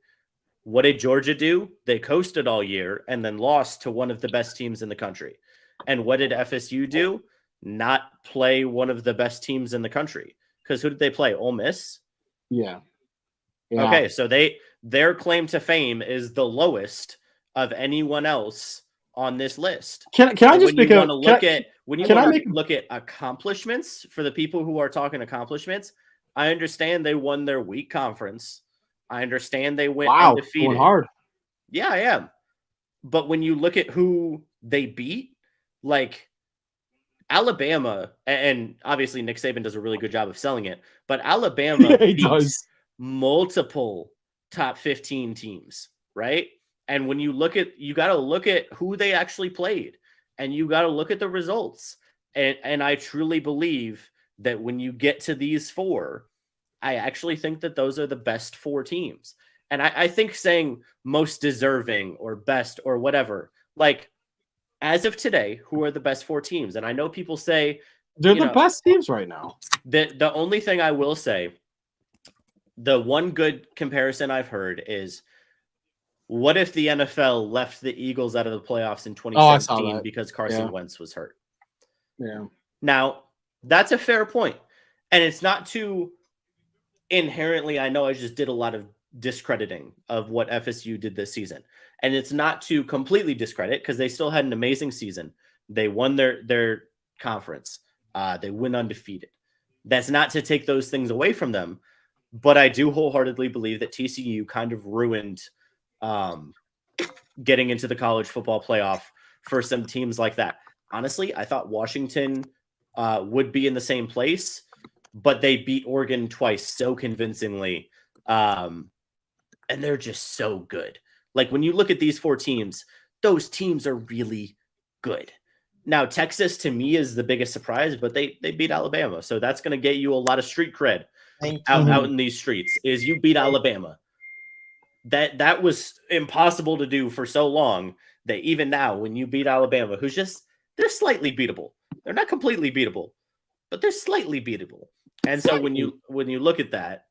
What did Georgia do? They coasted all year and then lost to one of the best teams in the country. And what did FSU do? Not play one of the best teams in the country. Because who did they play? Ole Miss? Yeah. Okay, so their claim to fame is the lowest of anyone else on this list. Can I just make a look at accomplishments for the people who are talking accomplishments? I understand they won their weak conference. I understand they went undefeated. Going hard. Yeah, I am. But when you look at who they beat, like Alabama, and obviously Nick Saban does a really good job of selling it, but Alabama beats multiple top 15 teams, right? And when you got to look at who they actually played, and you got to look at the results. And I truly believe that when you get to these four, I actually think that those are the best four teams. And I think saying most deserving or best or whatever, like as of today, who are the best four teams? And I know people say they're the best teams right now. The only thing I will say, the one good comparison I've heard is, what if the NFL left the Eagles out of the playoffs in 2017 because Carson Wentz was hurt? Yeah. Now, that's a fair point. And it's not too inherently, I know I just did a lot of discrediting of what FSU did this season. And it's not to completely discredit, because they still had an amazing season. They won their conference. They went undefeated. That's not to take those things away from them. But I do wholeheartedly believe that TCU kind of ruined getting into the college football playoff for some teams like that. Honestly, I thought Washington would be in the same place, but they beat Oregon twice so convincingly. And they're just so good. Like when you look at these four teams, those teams are really good. Now, Texas to me is the biggest surprise, but they beat Alabama. So that's going to get you a lot of street cred out in these streets, is you beat Alabama. That was impossible to do for so long that even now, when you beat Alabama, they're slightly beatable. They're not completely beatable, but they're slightly beatable. And so when you look at that,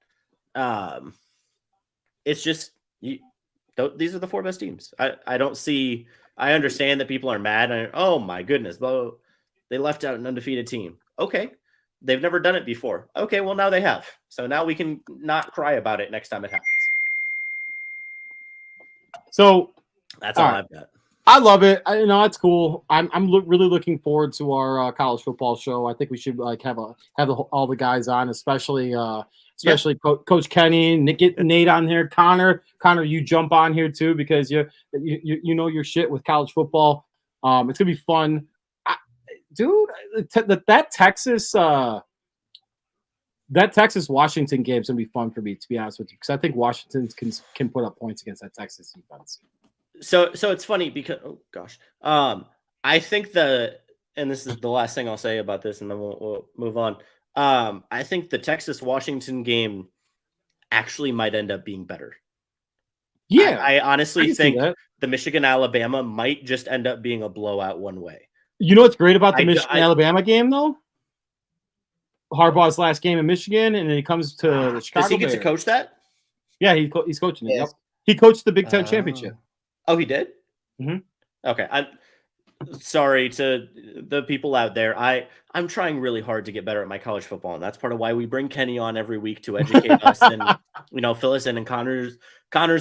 it's just these are the four best teams. I don't see. I understand that people are mad. Oh my goodness, they left out an undefeated team. Okay, they've never done it before. Okay, well now they have. So now we can not cry about it next time it happens. So that's all I've got. I love it. It's cool. I'm really looking forward to our college football show. I think we should have all the guys on, especially Coach Kenny, get Nate on here. Connor, you jump on here too, because you know your shit with college football. It's gonna be fun, dude. That Texas Washington game is gonna be fun for me, to be honest with you, because I think Washington can put up points against that Texas defense. So it's funny because I think and this is the last thing I'll say about this, and then we'll move on. I think the Texas Washington game actually might end up being better. Yeah, I honestly think the Michigan Alabama might just end up being a blowout one way. You know what's great about the Michigan Alabama game though? Harbaugh's last game in Michigan, and then he comes to the Chicago. Does he get to coach that? Yeah, he's coaching it. Yep. He coached the Big Ten championship. Oh, he did? Mm-hmm. Okay. I'm sorry to the people out there. I'm trying really hard to get better at my college football, and that's part of why we bring Kenny on every week to educate us and fill us in. And Connor's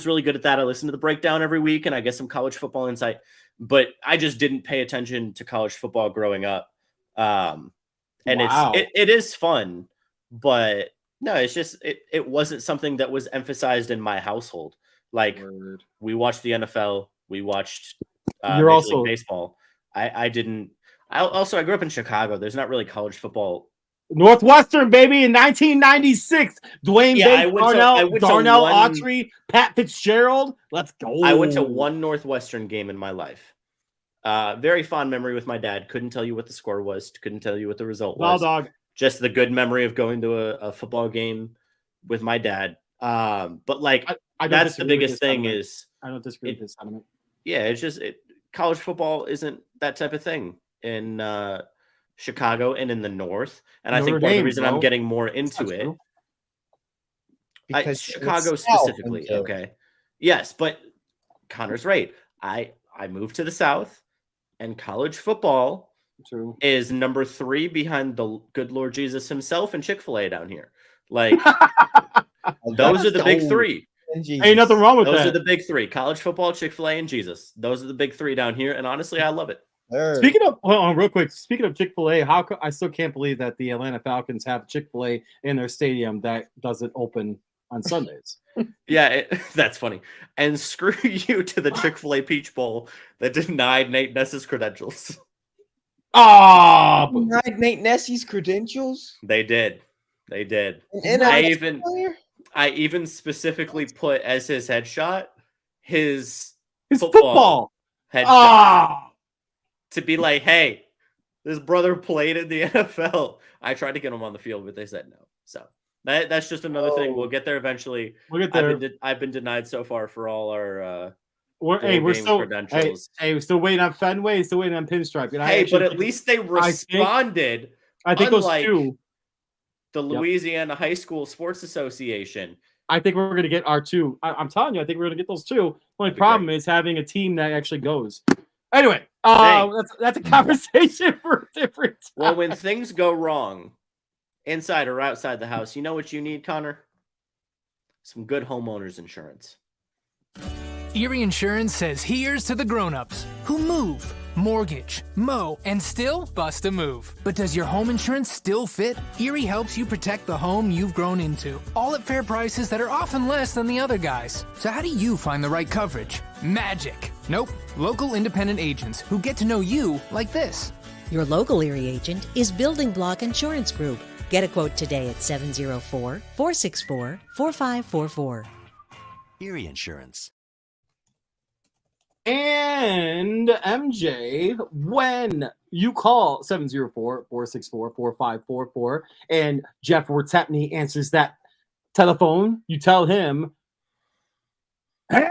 really good at that. I listen to the breakdown every week, and I get some college football insight. But I just didn't pay attention to college football growing up. And it is fun, but no, it's just it wasn't something that was emphasized in my household. Like we watched the NFL, we watched Major League Baseball. I didn't. I grew up in Chicago. There's not really college football. Northwestern, baby, in 1996. Dwayne Bates, Darnell Autry, Pat Fitzgerald. Let's go. I went to one Northwestern game in my life. Very fond memory with my dad. Couldn't tell you what the score was. Couldn't tell you what the result Ball was. dog. Just the good memory of going to a football game with my dad. But like, that's the biggest thing is I don't disagree with his sentiment. Yeah, it's just college football isn't that type of thing in Chicago and in the North. And I think part of the reason I'm getting more into it, because Chicago specifically, okay. Yes, but Connor's right. I moved to the South, and college football is number 3 behind the good Lord Jesus himself and Chick-fil-A down here. Like, those are the big 3. Ain't nothing wrong with that. Those are the big 3: college football, Chick-fil-A, and Jesus. Those are the big 3 down here, and honestly, I love it. Speaking of, hold on, real quick. Speaking of Chick-fil-A, I still can't believe that the Atlanta Falcons have Chick-fil-A in their stadium that doesn't open on Sundays. Yeah, that's funny. And screw you to the Chick-fil-A Peach Bowl that denied Nate Ness's credentials. Oh, denied Nate Ness's credentials? They did. And I even specifically put as his headshot his football headshot to be like, hey, this brother played in the NFL. I tried to get him on the field, but they said no. So that's just another thing. We'll get there eventually. We'll get there. I've been denied so far for all our we're still credentials. Hey, we're still waiting on Fenway. Still waiting on Pinstripe. And but at least they responded. I think those two. The Louisiana High School Sports Association. I think we're going to get our 2. I'm telling you, I think we're going to get those 2. Only problem is having a team that actually goes. Anyway, that's a conversation for a different time. Well, when things go wrong, inside or outside the house, you know what you need, Connor? Some good homeowners insurance. Erie Insurance says here's to the grown-ups who move, mortgage, mow, and still bust a move. But does your home insurance still fit? Erie helps you protect the home you've grown into, all at fair prices that are often less than the other guys. So how do you find the right coverage? Magic. Nope. Local independent agents who get to know you like this. Your local Erie agent is Building Block Insurance Group. Get a quote today at 704-464-4544. Erie Insurance. And MJ, when you call 704-464-4544 and Jeff Wertepney answers that telephone, you tell him, "And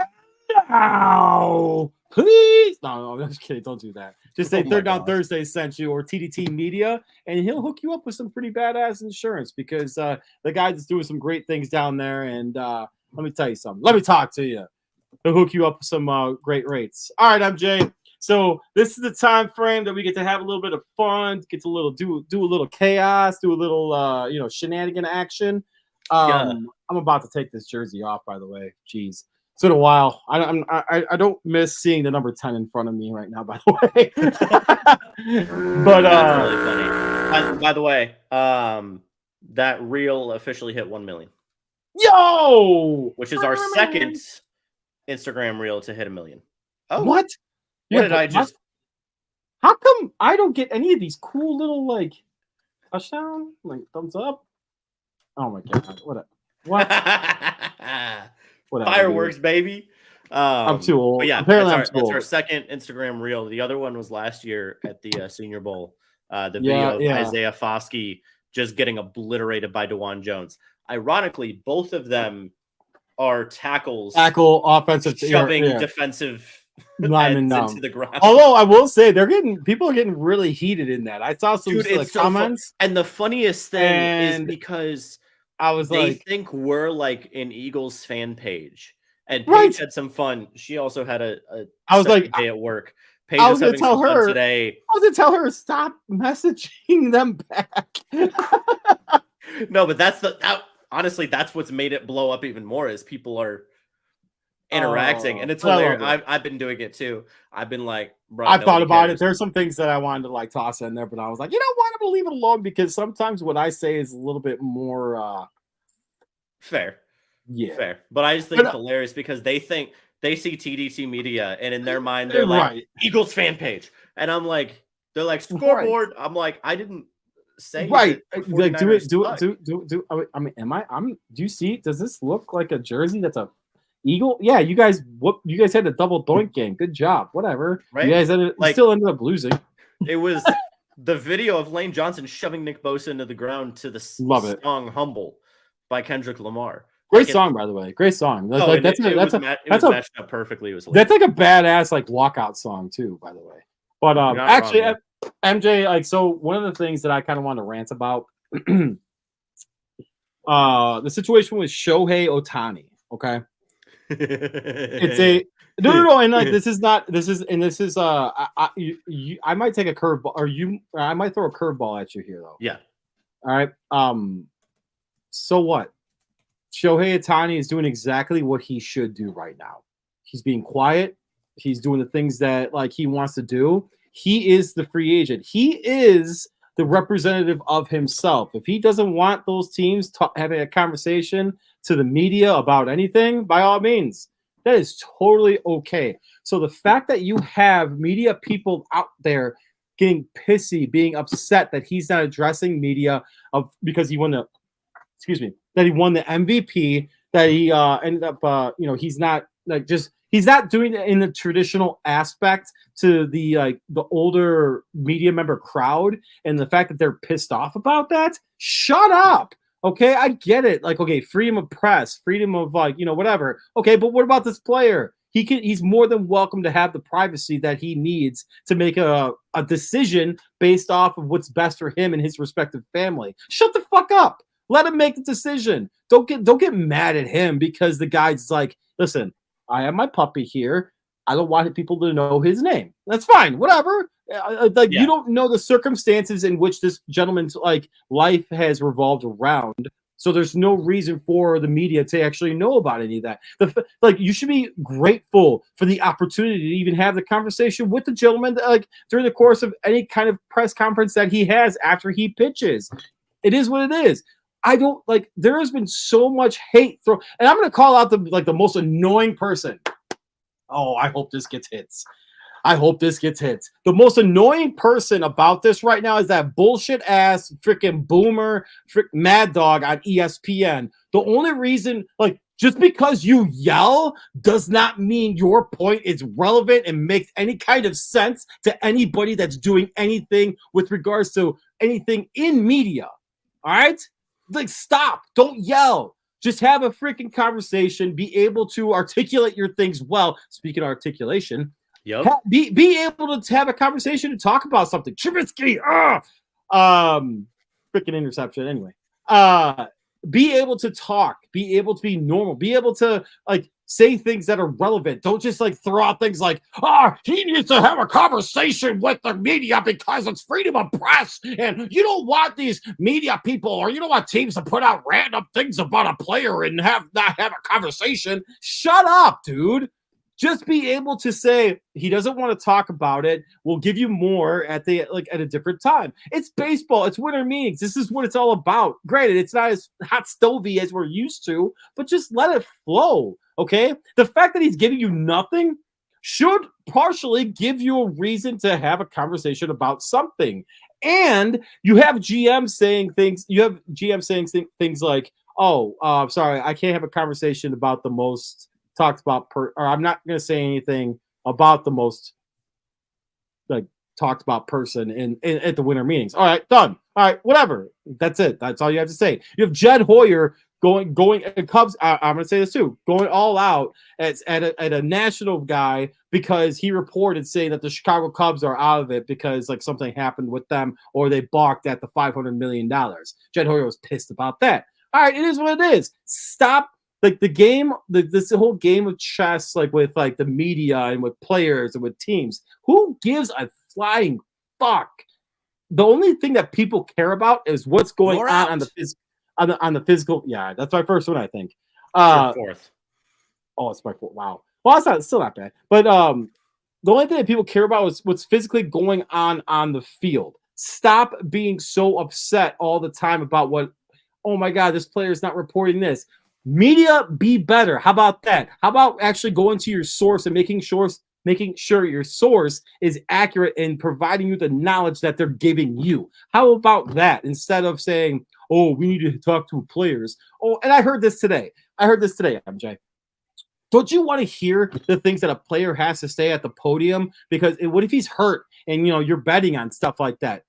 now, please." No, I'm just kidding. Don't do that. Just say Third Down Thursday sent you, or TDT Media, and he'll hook you up with some pretty badass insurance, because the guy's doing some great things down there. And let me tell you something. Let me talk to you. They'll hook you up with some great rates. All right, MJ. So this is the time frame that we get to have a little bit of fun, get to do a little chaos, do a little shenanigan action. I'm about to take this jersey off, by the way. Jeez, it's been a while. I don't miss seeing the number 10 in front of me right now, by the way. But that's really funny. By the way, that reel officially hit 1 million. Yo, which is our second Instagram reel to hit 1 million. Oh, what? How come I don't get any of these cool little touchdown, thumbs up? Oh my god! What? Fireworks, baby. I'm too old. But yeah, that's our second Instagram reel. The other one was last year at the Senior Bowl. The video of Isaiah Foskey just getting obliterated by DeJuan Jones. Ironically, both of them are tackle offensive, shoving defensive linemen into the ground. Although I will say people are getting really heated in that. I saw some comments, and the funniest thing is because they think we're like an Eagles fan page, and Paige had some fun. She also had a day at work. Paige I was going to tell her today. I was going to tell her stop messaging them back. No, but honestly, that's what's made it blow up even more, is people are interacting, and it's hilarious. I've been doing it too. I've been like, bro, I thought about it. There's some things that I wanted to toss in there, but I was like, you know what? I'm gonna leave it alone, because sometimes what I say is a little bit more fair. Yeah, fair. But I just think it's hilarious because they think they see TDT Media, and in their mind they're like Eagles fan page, and I'm like, they're like scoreboard. I'm like, I didn't say like do it. I mean, do you see? Does this look like a jersey that's a Eagle, yeah, you guys had a double doink game. Good job. Whatever. Right? You guys still ended up losing. It was the video of Lane Johnson shoving Nick Bosa into the ground to the song "Humble" by Kendrick Lamar. Great song, by the way. Great song. That's matched up perfectly. It was that's like a badass like walkout song too, by the way. But actually, wrong, MJ, like, so one of the things that I kind of want to rant about, the situation with Shohei Ohtani. Okay, it's a no, and like this is I might take a curveball, or I might throw a curveball at you here though. Yeah. All right. So what? Shohei Ohtani is doing exactly what he should do right now. He's being quiet. He's doing the things that like he wants to do. He is the free agent. He is the representative of himself. If he doesn't want those teams having a conversation to the media about anything, by all means, that is totally okay. So the fact that you have media people out there getting pissy, being upset that he's not addressing media because he won the MVP, that he ended up, he's not like he's not doing it in the traditional aspect to the older media member crowd, and the fact that they're pissed off about that. Shut up. Okay, I get it. Like, okay, freedom of press, freedom of whatever. Okay, but what about this player? He's more than welcome to have the privacy that he needs to make a decision based off of what's best for him and his respective family. Shut the fuck up. Let him make the decision. Don't get mad at him because the guy's like, listen, I have my puppy here. I don't want people to know his name. That's fine. Whatever. You don't know the circumstances in which this gentleman's life has revolved around. So there's no reason for the media to actually know about any of that. You should be grateful for the opportunity to even have the conversation with the gentleman during the course of any kind of press conference that he has after he pitches. It is what it is. I don't there has been so much hate and I'm going to call out the most annoying person. Oh, I hope this gets hits. The most annoying person about this right now is that bullshit ass freaking boomer, Mad Dog on ESPN. The only reason, just because you yell does not mean your point is relevant and makes any kind of sense to anybody that's doing anything with regards to anything in media. All right? Stop. Don't yell. Just have a freaking conversation. Be able to articulate your things well. Speaking of articulation, be able to have a conversation and talk about something. Trubisky, freaking interception. Anyway, be able to talk. Be able to be normal. Be able to say things that are relevant. Don't just throw out things like, he needs to have a conversation with the media because it's freedom of press. And you don't want these media people, or you don't want teams to put out random things about a player and not have a conversation. Shut up, dude. Just be able to say he doesn't want to talk about it. We'll give you more at a different time. It's baseball. It's winter meetings. This is what it's all about. Granted, it's not as hot stovey as we're used to, but just let it flow. Okay. The fact that he's giving you nothing should partially give you a reason to have a conversation about something. And you have GM saying things. You have GM saying things like, sorry, I can't have a conversation about the most talked about or I'm not going to say anything about the most talked about person in at the winter meetings. All right, done. All right, whatever. That's it. That's all you have to say. You have Jed Hoyer going Cubs. I'm going to say this too, going all out at a national guy because he reported saying that the Chicago Cubs are out of it because something happened with them or they balked at the $500 million. Jed Hoyer was pissed about that. All right, it is what it is. Stop. The game, this whole game of chess, with the media and with players and with teams, who gives a flying fuck? The only thing that people care about is what's going on the physical. Yeah, that's my first one, I think. Fourth. Oh, it's my fourth. Wow. Well, it's still not bad. But the only thing that people care about is what's physically going on the field. Stop being so upset all the time about oh my God, this player is not reporting this. Media, be better. How about that? How about actually going to your source and making sure your source is accurate and providing you the knowledge that they're giving you? How about that? Instead of saying, we need to talk to players. Oh, and I heard this today, MJ. Don't you want to hear the things that a player has to say at the podium? Because what if he's hurt and you're betting on stuff like that?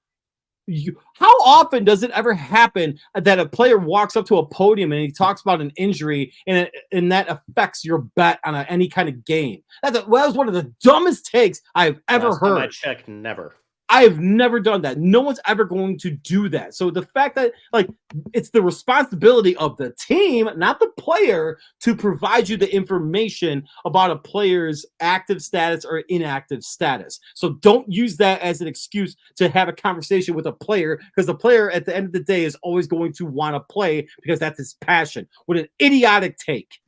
How often does it ever happen that a player walks up to a podium and he talks about an injury and that affects your bet on any kind of game? That was one of the dumbest takes I've ever heard. I checked, never. I have never done that. No one's ever going to do that. So the fact that it's the responsibility of the team, not the player, to provide you the information about a player's active status or inactive status. So don't use that as an excuse to have a conversation with a player, because the player at the end of the day is always going to want to play because that's his passion. What an idiotic take.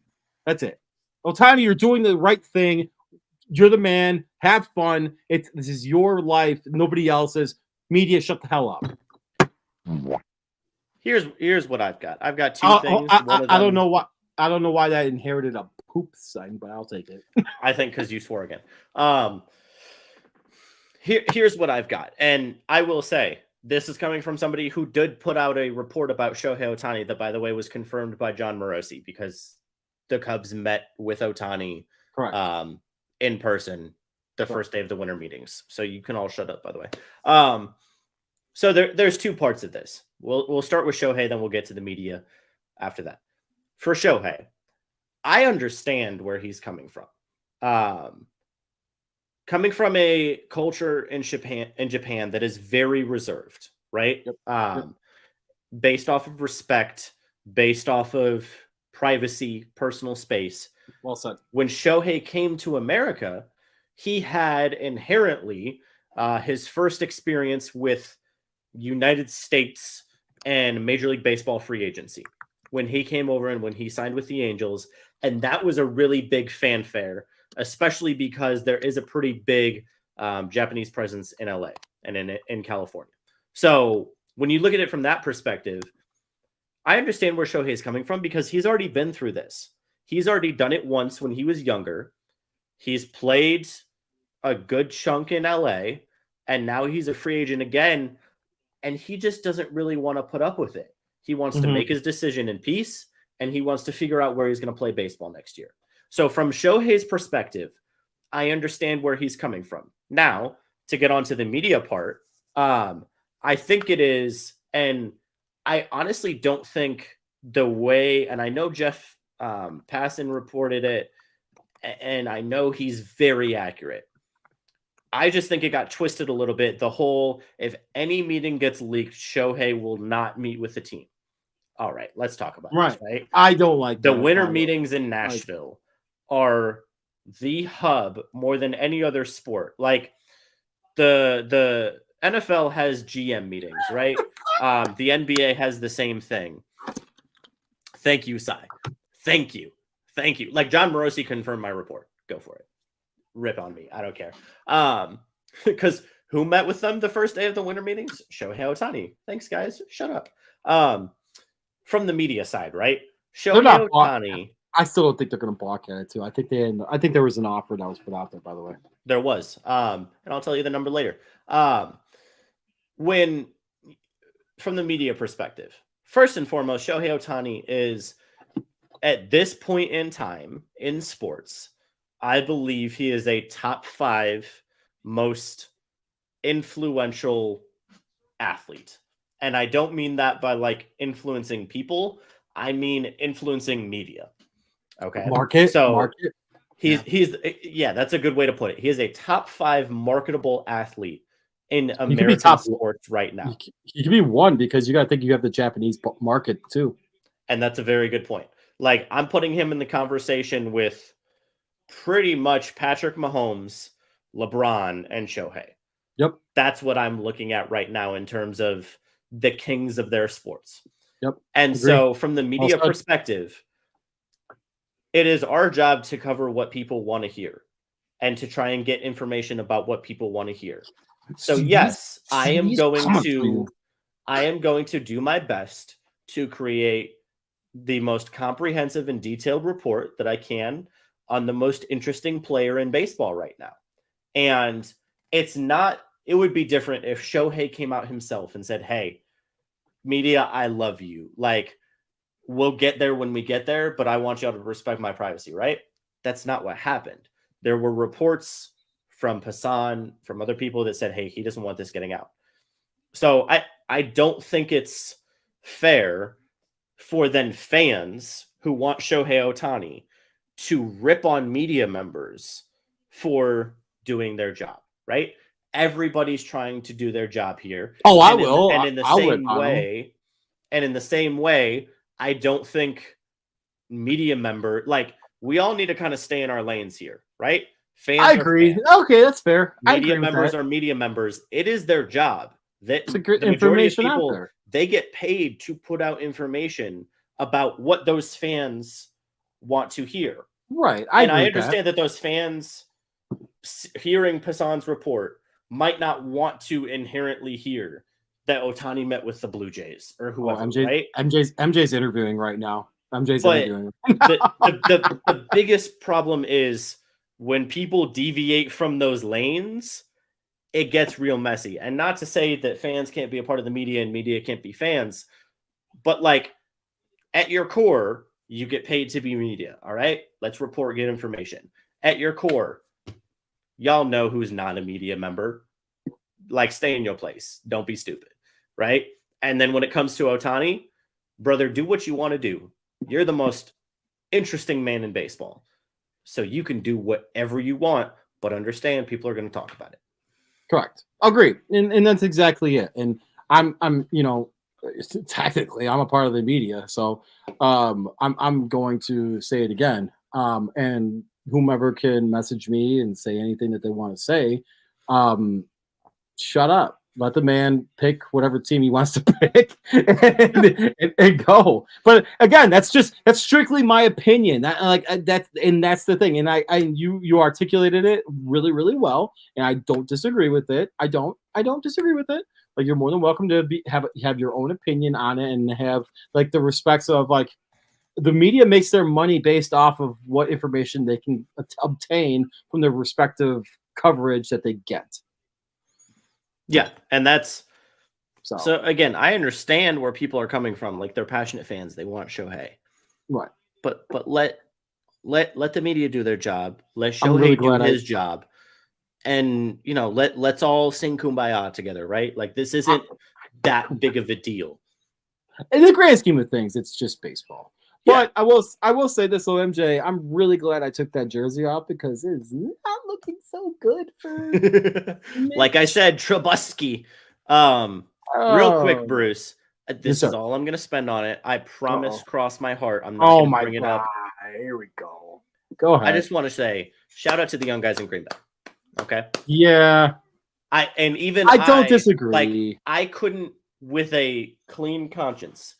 That's it. Ohtani, you're doing the right thing. You're the man. Have fun. This is your life, nobody else's. Media, shut the hell up. Here's what I've got. I've got two things. I don't know why. I don't know why that inherited a poop sign, but I'll take it. I think because you swore again. Here's what I've got, and I will say this is coming from somebody who did put out a report about Shohei Ohtani that, by the way, was confirmed by John Morosi, because the Cubs met with Ohtani in person the first day of the winter meetings. So you can all shut up, by the way. So there's two parts of this. We'll start with Shohei, then we'll get to the media after that. For Shohei, I understand where he's coming from. Coming from a culture in Japan that is very reserved, right? Yep. Based off of respect, based off of privacy, personal space. Well said. When Shohei came to America, he had inherently his first experience with United States and Major League Baseball free agency when he came over and when he signed with the Angels. And that was a really big fanfare, especially because there is a pretty big Japanese presence in LA and in California. So when you look at it from that perspective, I understand where Shohei is coming from, because he's already been through this. He's already done it once when he was younger. He's played a good chunk in LA, and now he's a free agent again, and he just doesn't really want to put up with it. He wants to make his decision in peace, and he wants to figure out where he's going to play baseball next year. So from Shohei's perspective, I understand where he's coming from. Now, to get onto the media part, I think it is, and I honestly don't think the way, and I know Jeff Passan reported it, and I know he's very accurate. I just think it got twisted a little bit. The whole, if any meeting gets leaked, Shohei will not meet with the team. All right, let's talk about this, right? I don't like the winter meetings in Nashville are the hub more than any other sport. Like the NFL has GM meetings, right? The NBA has the same thing. Thank you, Sai. Thank you. Like John Morosi confirmed my report. Go for it. Rip on me. I don't care. Because who met with them the first day of the winter meetings? Shohei Ohtani. Thanks, guys. Shut up. From the media side, right? Shohei Ohtani. I still don't think they're going to block it too. I think there was an offer that was put out there, by the way. There was. And I'll tell you the number later. When from the media perspective, first and foremost, Shohei Ohtani is, at this point in time in sports, I believe he is a top 5 most influential athlete. And I don't mean that by like influencing people. I mean influencing media. Okay. Market. He's that's a good way to put it. He is a top 5 marketable athlete in American sports right now. He could be one, because you got to think you have the Japanese market too. And that's a very good point. Like, I'm putting him in the conversation with pretty much Patrick Mahomes, LeBron, and Shohei. Yep. That's what I'm looking at right now in terms of the kings of their sports. Yep. And so from the media perspective, it is our job to cover what people want to hear and to try and get information about what people want to hear. So yes, I am going to do my best to create the most comprehensive and detailed report that I can on the most interesting player in baseball right now. And it would be different if Shohei came out himself and said, "Hey, media, I love you. Like, we'll get there when we get there, but I want y'all to respect my privacy," right? that's not what happened. There were reports from Passan, from other people that said, hey, he doesn't want this getting out. So I don't think it's fair for then fans who want Shohei Ohtani to rip on media members for doing their job, right? Everybody's trying to do their job here. Oh, I will. And in the same way, I don't think media member, like, we all need to kind of stay in our lanes here, right? Fans I agree. Okay, that's fair. Media members are media members. It is their job. That it's a good the majority of information people, out there. they get paid to put out information about what those fans want to hear. Right. I understand that those fans hearing Passan's report might not want to inherently hear that Ohtani met with the Blue Jays or whoever, right? MJ's interviewing right now. Interviewing. the biggest problem is when people deviate from those lanes, it gets real messy. And not to say that fans can't be a part of the media and media can't be fans, but like at your core, you get paid to be media. All right, let's report, get information. At your core, y'all know who's not a media member. Like, stay in your place. Don't be stupid, right? And then when it comes to Ohtani, brother, do what you want to do. You're the most interesting man in baseball. So you can do whatever you want, but understand people are going to talk about it. Correct. Agreed. And that's exactly it. And I'm technically I'm a part of the media. So I'm going to say it again. And whomever can message me and say anything that they want to say, shut up. Let the man pick whatever team he wants to pick and go. But again, that's strictly my opinion. That's the thing. And you articulated it really, really well. And I don't disagree with it. I don't disagree with it. Like, you're more than welcome to have your own opinion on it and have like the respects of like the media makes their money based off of what information they can obtain from their respective coverage that they get. Yeah, and that's so again, I understand where people are coming from. Like, they're passionate fans; they want Shohei, right? But let the media do their job. Let Shohei do his job, and let's all sing Kumbaya together, right? Like, this isn't that big of a deal. In the grand scheme of things, it's just baseball. But I will say this, though, MJ, I'm really glad I took that jersey off because it's not looking so good for like I said, Trubisky. Real quick, Bruce. This is all I'm gonna spend on it. I promise, cross my heart. I'm not gonna bring it up. Here we go. Go ahead. I just want to say, shout out to the young guys in Green Bay. Okay. Yeah. I don't disagree. Like, I couldn't, with a clean conscience,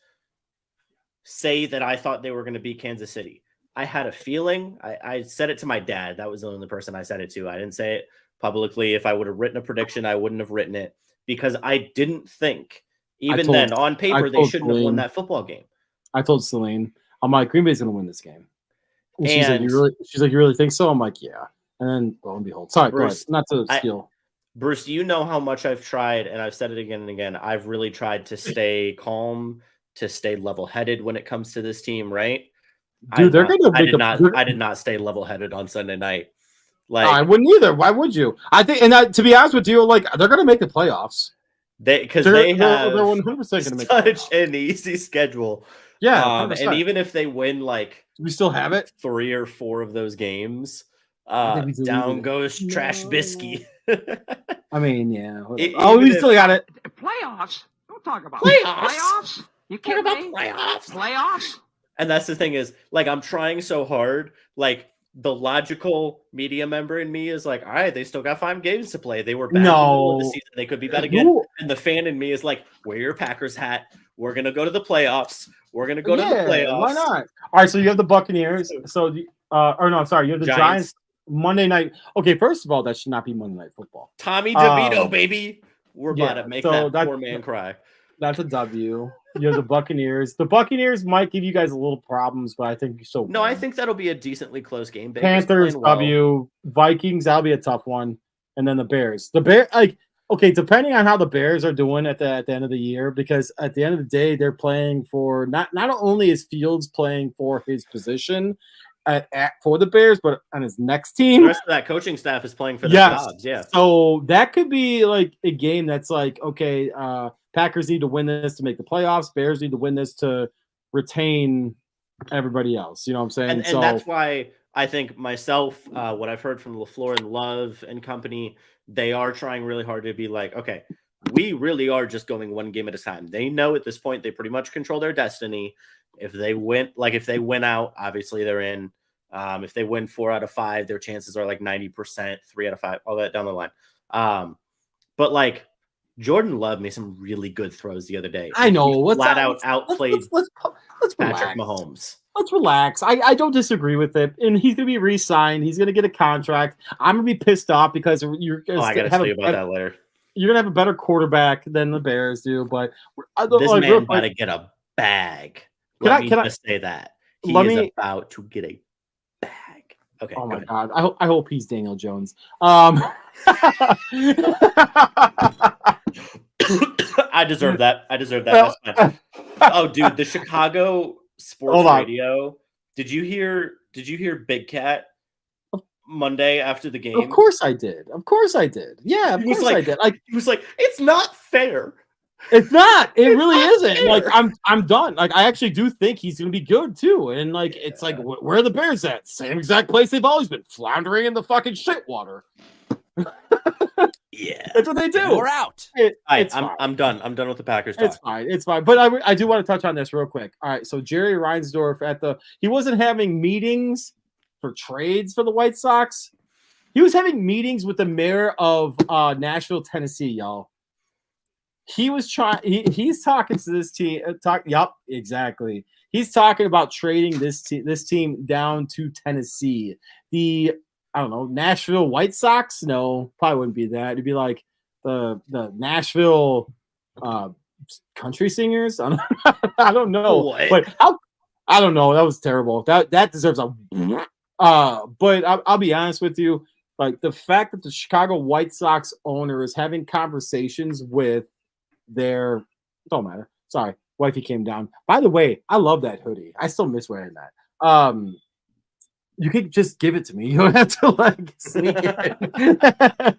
say that I thought they were going to beat Kansas City. I had a feeling. I said it to my dad. That was the only person I said it to. I didn't say it publicly. If I would have written a prediction, I wouldn't have written it because I didn't think, then on paper, they shouldn't have won that football game. I told Celine, I'm like, Green Bay's going to win this game. And she's like, you really think so? I'm like, yeah. And then, lo and behold, sorry, Bruce, not to steal. Bruce, you know how much I've tried, and I've said it again and again. I've really tried to stay calm, to stay level-headed when it comes to this team, right? Dude, I did not stay level-headed on Sunday night. Like, I wouldn't either. Why would you? I think, and to be honest with you, like, they're going to make the playoffs. They're 100% going to make such an easy schedule. Yeah, and even if they win, like, we still have it 3 or 4 of those games. Down goes Trash Bisky. I mean, yeah. We still got it. Playoffs? Don't talk about playoffs. You kidding me? Playoffs? And that's the thing is, like, I'm trying so hard. Like, the logical media member in me is like, all right, they still got 5 games to play. They were bad in the middle of the season. They could be bad again. And the fan in me is like, wear your Packers hat. We're gonna go to the playoffs. We're gonna go to the playoffs. Why not? All right, so you have the Buccaneers. So you have the Giants. Monday night. Okay, first of all, that should not be Monday Night Football. Tommy DeVito, baby. We're about to make that poor man cry. That's a W. You have the Buccaneers. The Buccaneers might give you guys a little problems, but I think you still win. No, I think that'll be a decently close game. Panthers, W. Vikings, that'll be a tough one. And then the Bears. Depending on how the Bears are doing at the end of the year, because at the end of the day, they're playing for not only is Fields playing for his position, for the Bears, but on his next team. The rest of that coaching staff is playing for their jobs. Yeah. So that could be like a game that's like, okay, Packers need to win this to make the playoffs. Bears need to win this to retain everybody else. You know what I'm saying? And that's why I think myself, what I've heard from LaFleur and Love and company, they are trying really hard to be like, okay, we really are just going one game at a time. They know at this point they pretty much control their destiny. If they win out, obviously they're in. If they win 4 out of 5, their chances are like 90%, 3 out of 5, all that down the line. But like Jordan Love made some really good throws the other day. I know. Let's outplayed let's Patrick Mahomes. Let's relax. I don't disagree with it. And he's going to be re-signed. He's going to get a contract. I'm going to be pissed off because you're going to I got to tell you about that later. You're going to have a better quarterback than the Bears do. But this man got to get a bag. Let me just say that. He is about to get a bag. Okay. Oh, my God. I hope he's Daniel Jones. I deserve that. That's fine. Oh, dude, the Chicago sports radio. Did you hear Big Cat Monday after the game? Of course I did. Yeah, of course I did. He was like, it's not fair. It's not. It really isn't. Fair. Like I'm done. Like I actually do think he's going to be good too. And like it's like where are the Bears at? Same exact place they've always been, floundering in the fucking shit water. Yeah, that's what they do. We're out. I'm done. I'm done with the Packers talk. It's fine. But I do want to touch on this real quick. All right, so Jerry Reinsdorf he wasn't having meetings for trades for the White Sox. He was having meetings with the mayor of Nashville, Tennessee, y'all. He was he's talking to this team. Yep, exactly. He's talking about trading this team down to Tennessee. I don't know, Nashville White Sox? No, probably wouldn't be that. It'd be like the Nashville country singers. I don't know. What? But I don't know. That was terrible. That deserves a. But I'll be honest with you. Like the fact that the Chicago White Sox owner is having conversations with their, don't matter. Sorry, wifey came down. By the way, I love that hoodie. I still miss wearing that. You could just give it to me. You don't have to like sneak it.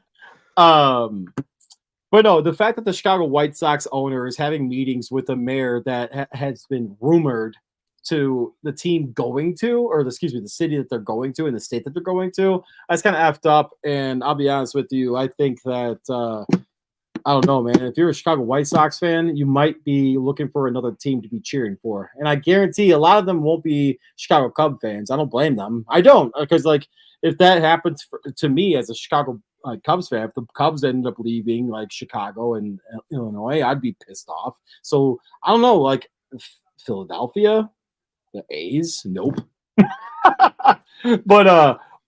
But no, the fact that the Chicago White Sox owner is having meetings with a mayor that has been rumored to the team going to, or the city that they're going to and the state that they're going to, that's kind of effed up. And I'll be honest with you, I think that I don't know, man. If you're a Chicago White Sox fan, you might be looking for another team to be cheering for. And I guarantee a lot of them won't be Chicago Cubs fans. I don't blame them. I don't, because like if that happens to me as a Chicago Cubs fan, if the Cubs ended up leaving like Chicago and Illinois, I'd be pissed off. So I don't know, like Philadelphia, the A's, nope.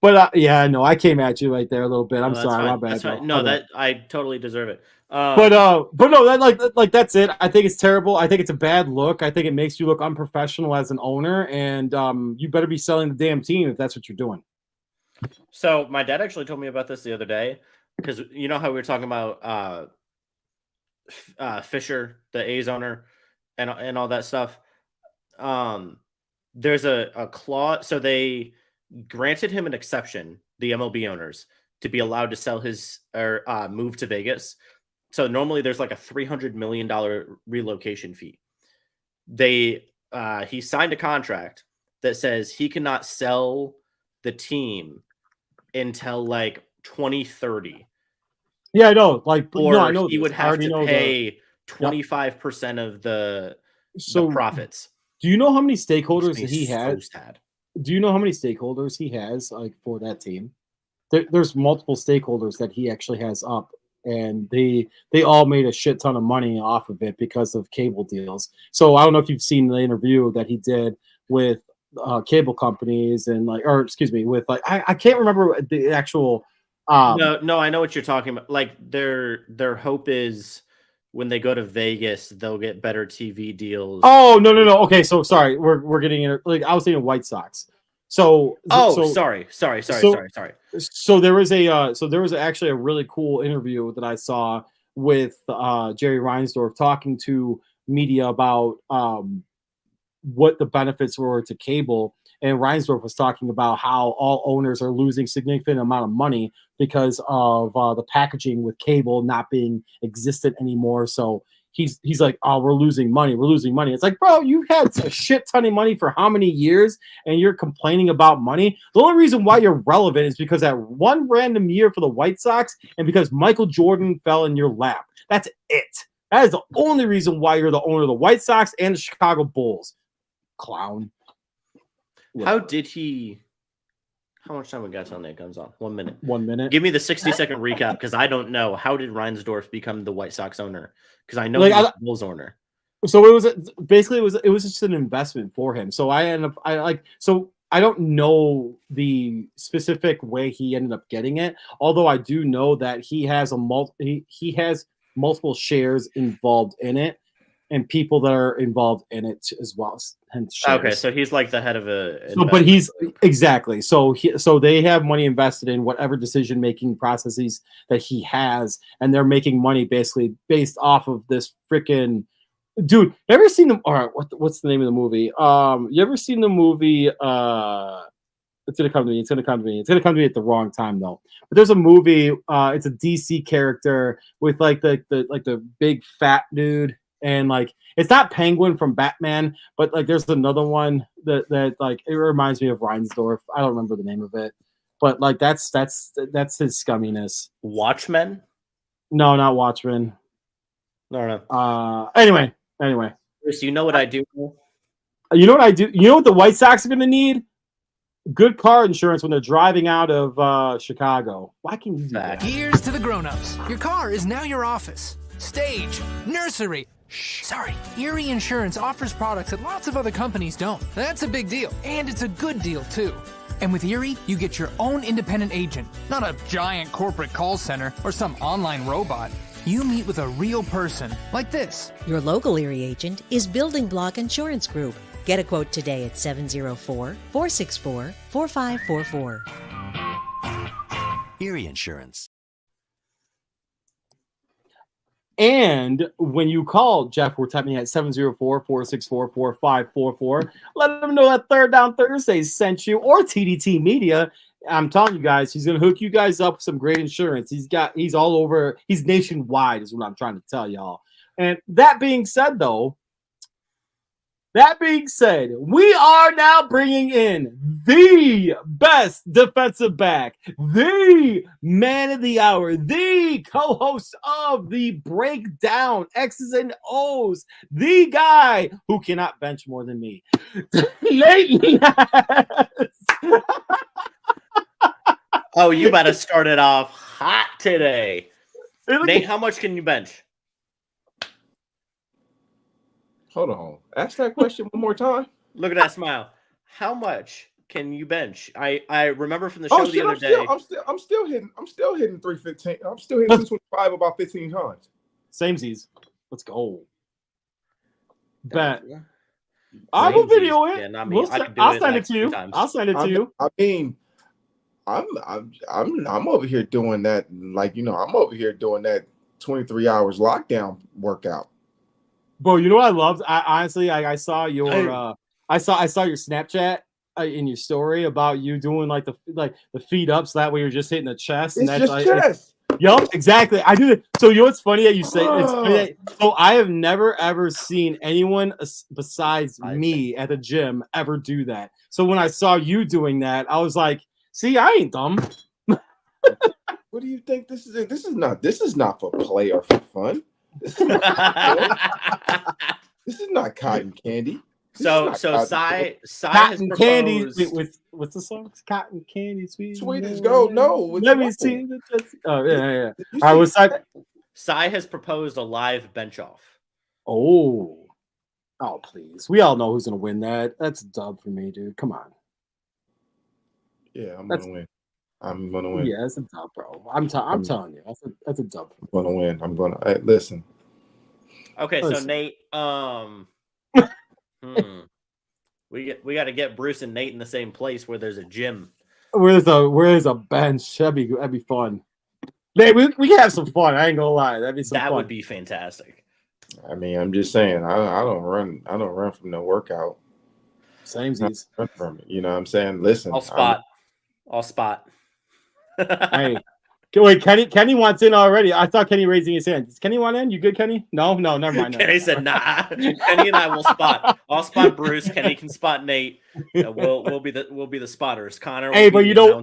But yeah, no, I came at you right there a little bit. I'm sorry, my bad. That's fine. No, that I totally deserve it. But no, that like that's it. I think it's terrible. I think it's a bad look. I think it makes you look unprofessional as an owner, and you better be selling the damn team if that's what you're doing. So my dad actually told me about this the other day because you know how we were talking about Fisher, the A's owner, and all that stuff. There's a clause, so they granted him an exception, the MLB owners, to be allowed to sell his or move to Vegas. So normally there's like a $300 million relocation fee. He signed a contract that says he cannot sell the team until like 2030. Yeah, I know. Like, or no, I know he would have to pay 25% of the profits. Do you know how many stakeholders he has? Do you know how many stakeholders he has like for that team? There's multiple stakeholders that he actually has up, and they all made a shit ton of money off of it because of cable deals. So I don't know if you've seen the interview that he did with cable companies and with I can't remember the actual. No, I know what you're talking about. Like their hope is when they go to Vegas, they'll get better TV deals. Oh no. Okay, so sorry, we're getting in. Like I was thinking White Sox. Sorry. So there was actually a really cool interview that I saw with Jerry Reinsdorf talking to media about what the benefits were to cable. And Reinsdorf was talking about how all owners are losing significant amount of money because of the packaging with cable not being existent anymore. So he's like, oh, we're losing money. It's like, bro, you've had a shit ton of money for how many years and you're complaining about money? The only reason why you're relevant is because that one random year for the White Sox and because Michael Jordan fell in your lap. That's it. That is the only reason why you're the owner of the White Sox and the Chicago Bulls. Clown. How did he? How much time we got till Nate comes on? 1 minute. 1 minute. Give me the 60-second recap because I don't know. How did Reinsdorf become the White Sox owner? Because I know he's the Bulls owner. So it was basically it was just an investment for him. So I don't know the specific way he ended up getting it. Although I do know that he has he has multiple shares involved in it. And people that are involved in it as well. Okay, so he's like the head of a. So, but he's exactly so. So they have money invested in whatever decision-making processes that he has, and they're making money basically based off of this freaking dude. You ever seen them? All right, what's the name of the movie? You ever seen the movie? It's gonna come to me. It's gonna come to me at the wrong time though. But there's a movie. It's a DC character with like the big fat dude. And like it's not Penguin from Batman, but like there's another one that like it reminds me of Reinsdorf. I don't remember the name of it, but like that's his scumminess. Watchmen? No, not Watchmen. No. Anyway. Chris, you know what I do? You know what I do? You know what the White Sox are gonna need? Good car insurance when they're driving out of Chicago. Why can you do that? Here's to the grown-ups. Your car is now your office, stage, nursery. Sorry, Erie Insurance offers products that lots of other companies don't. That's a big deal, and it's a good deal too. And with Erie, you get your own independent agent, not a giant corporate call center or some online robot. You meet with a real person, like this. Your local Erie agent is Building Block Insurance Group. Get a quote today at 704-464-4544. Erie Insurance. And when you call Jeff, we're typing at 704-464-4544. Let them know that Third Down Thursday sent you, or TDT Media. I'm telling you guys, he's gonna hook you guys up with some great insurance. He's all over. He's nationwide, is what I'm trying to tell y'all. And that being said, we are now bringing in the best defensive back, the man of the hour, the co-host of the Breakdown X's and O's, the guy who cannot bench more than me. Nate. Oh, you better start it off hot today. Nate, how much can you bench? Hold on. Ask that question one more time. Look at that smile. How much can you bench? I remember from the show the other day. I'm still hitting 315. I'm still hitting 225 about 15 times. Samesies. Let's go. Bet. I will video it. Yeah, I'll send it to you. I'll send it to you. I mean, I'm over here doing that. Like, I'm over here doing that 23 hours lockdown workout. Bro, you know what I loved? I saw your I saw your Snapchat in your story about you doing like the feet up, so that way you're just hitting the chest. And that's just chest. Yup, exactly. I do it. So you know what's funny that you say it's funny so I have never ever seen anyone besides me at the gym ever do that. So when I saw you doing that, I was like, see, I ain't dumb. What do you think this is? This is not for play or for fun. This is not cotton candy. So Sai cotton candy. What's the song? Cotton candy, sweet as gold. No, let me see. Oh yeah. I was Sai has proposed a live bench off. Oh, please. We all know who's gonna win that. That's a dub for me, dude. Come on. Yeah, I'm gonna win. I'm gonna win. Yeah, it's a dub, bro. I'm telling you, that's a dub. I'm gonna win. I'm gonna listen. Okay, so Nate, we got to get Bruce and Nate in the same place where there's a gym. Where's a bench? That'd be fun. Nate, we can have some fun. I ain't gonna lie, that'd be fun. Would be fantastic. I mean, I'm just saying, I don't run from no workout. Samesies. From it. You know what I'm saying? Listen, I'll spot. Hey, wait, Kenny wants in already. I thought Kenny raising his hand. Does Kenny want in? You good, Kenny? No, never mind. Kenny said, "Nah." Kenny and I will spot. I'll spot Bruce. Kenny can spot Nate. We'll be the spotters. Connor. Hey, but you know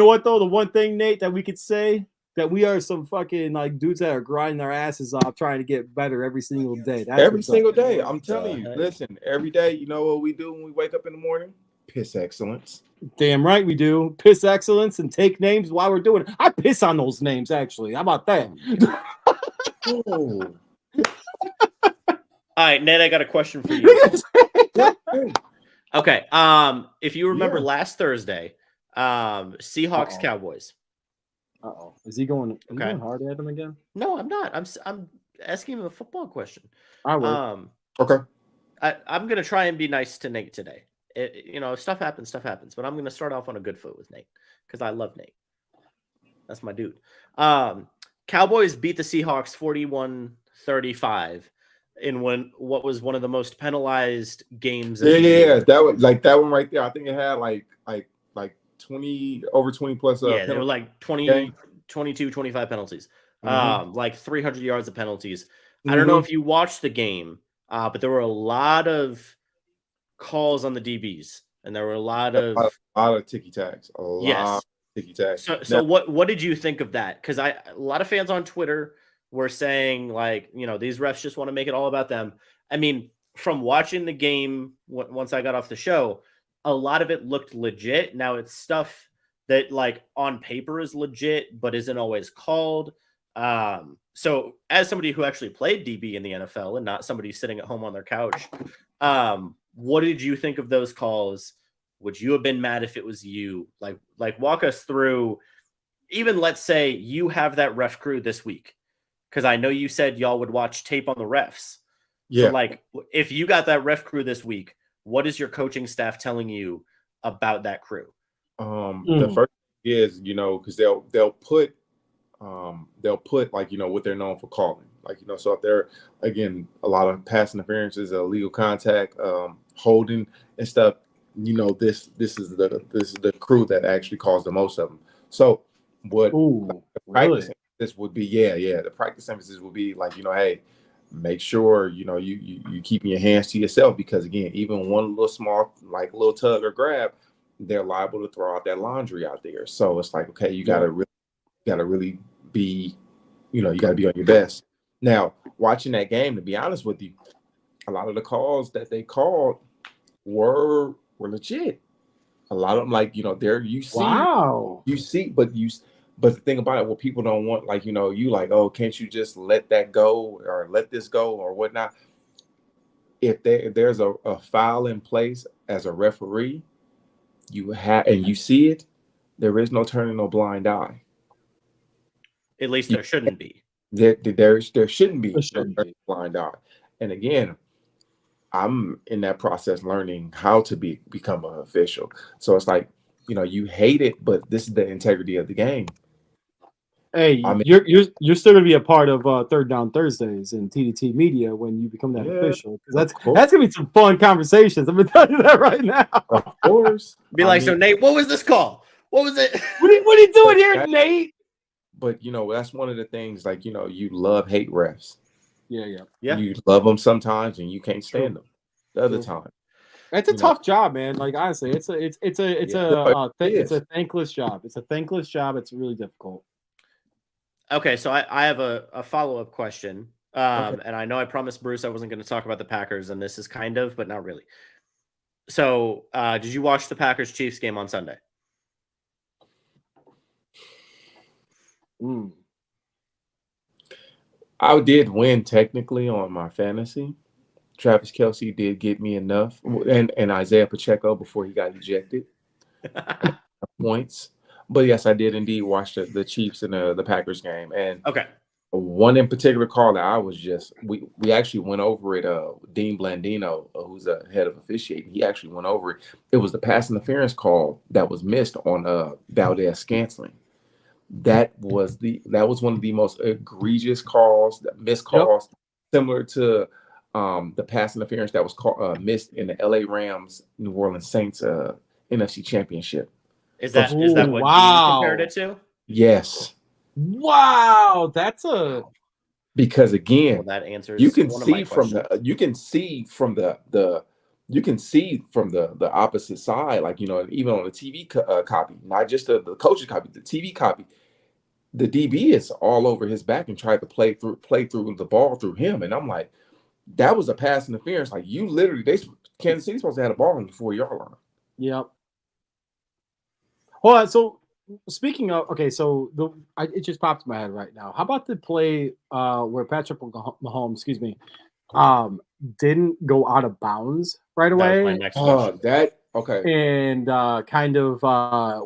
what though? The one thing, Nate, that we could say that we are some fucking like dudes that are grinding our asses off trying to get better every single day. Every single day. I'm telling you. Listen, every day. You know what we do when we wake up in the morning? Piss excellence. Damn right we do. Piss excellence and take names while we're doing it. I piss on those names, actually. How about that? Oh. All right, Ned, I got a question for you. Okay. If you remember last Thursday, Seahawks Cowboys. Is he going hard at him again? No, I'm not. I'm asking him a football question. I will. Okay. I'm gonna try and be nice to Nate today. If stuff happens, but I'm going to start off on a good foot with Nate because I love Nate. That's my dude. Cowboys beat the Seahawks 41-35 in what was one of the most penalized games. Yeah. That was like that one right there. I think it had like 20 over 20 plus. They were like 20, 22, 25 penalties. Like 300 yards of penalties. I don't know if you watched the game, but there were a lot of calls on the DBs, and there were a lot of ticky tacks. Ticky tacks. So what did you think of that? Because a lot of fans on Twitter were saying like, these refs just want to make it all about them. I mean, from watching the game once I got off the show, a lot of it looked legit. Now it's stuff that like on paper is legit, but isn't always called. So as somebody who actually played DB in the NFL and not somebody sitting at home on their couch, what did you think of those calls? Would you have been mad if it was you? Like walk us through, even let's say you have that ref crew this week. Cause I know you said y'all would watch tape on the refs. Yeah. So like if you got that ref crew this week, what is your coaching staff telling you about that crew? The first is, cause they'll put like, what they're known for calling. Like, so if they're, again, a lot of pass interferences, illegal contact, holding and stuff, this is the crew that actually calls the most of them. So what the practice emphasis would be, the practice emphasis would be like, hey, make sure, you keeping your hands to yourself, because again, even one little small, like little tug or grab, they're liable to throw out that laundry out there. So it's like, okay, you gotta really be, you gotta be on your best. Now, watching that game, to be honest with you, a lot of the calls that they called were legit. A lot of them, like, there you see, but the thing about it, what people don't want, like, you like, oh, can't you just let that go or let this go or whatnot? If there's a foul in place as a referee, and you see it, there is no turning no blind eye. At least there shouldn't be. There shouldn't be a blind eye. And again, I'm in that process learning how to become an official. So it's like, you hate it, but this is the integrity of the game. Hey, you're still gonna be a part of Third Down Thursdays and TDT Media when you become that official, because that's gonna be some fun conversations. I'm gonna tell you that right now. Of course. So Nate, what was this call? What was it? What are you doing here, Nate? But that's one of the things, like, you love hate refs. Yeah. You love them sometimes and you can't stand them the other time. It's a tough job, man. Like, honestly, it's a thankless job. It's a thankless job. It's really difficult. Okay, so I have a follow-up question. And I know I promised Bruce I wasn't going to talk about the Packers, and this is kind of, but not really. So did you watch the Packers-Chiefs game on Sunday? I did win technically on my fantasy. Travis Kelce did get me enough, and Isaiah Pacheco before he got ejected points. But yes, I did indeed watch the Chiefs and the Packers game. And one in particular call that I was we actually went over it. Dean Blandino, who's the head of officiating, he actually went over it. It was the pass interference call that was missed on Valdez-Scantling. That was one of the most egregious calls, missed calls, similar to the pass interference that was missed in the LA Rams New Orleans Saints NFC Championship. Is that what Dean compared it to? Yes. Wow, that's because again, that answers you can see from the opposite side, like even on the TV copy, not just the coach's copy, the TV copy. The DB is all over his back and tried to play through the ball through him, and I'm like, that was a pass interference. Like you literally, Kansas City's supposed to have a ball on the 4-yard line. Yep. Hold on. So speaking of, okay, so it just popped in my head right now. How about the play where Patrick Mahomes, didn't go out of bounds right away? That was my next question. Okay. And kind of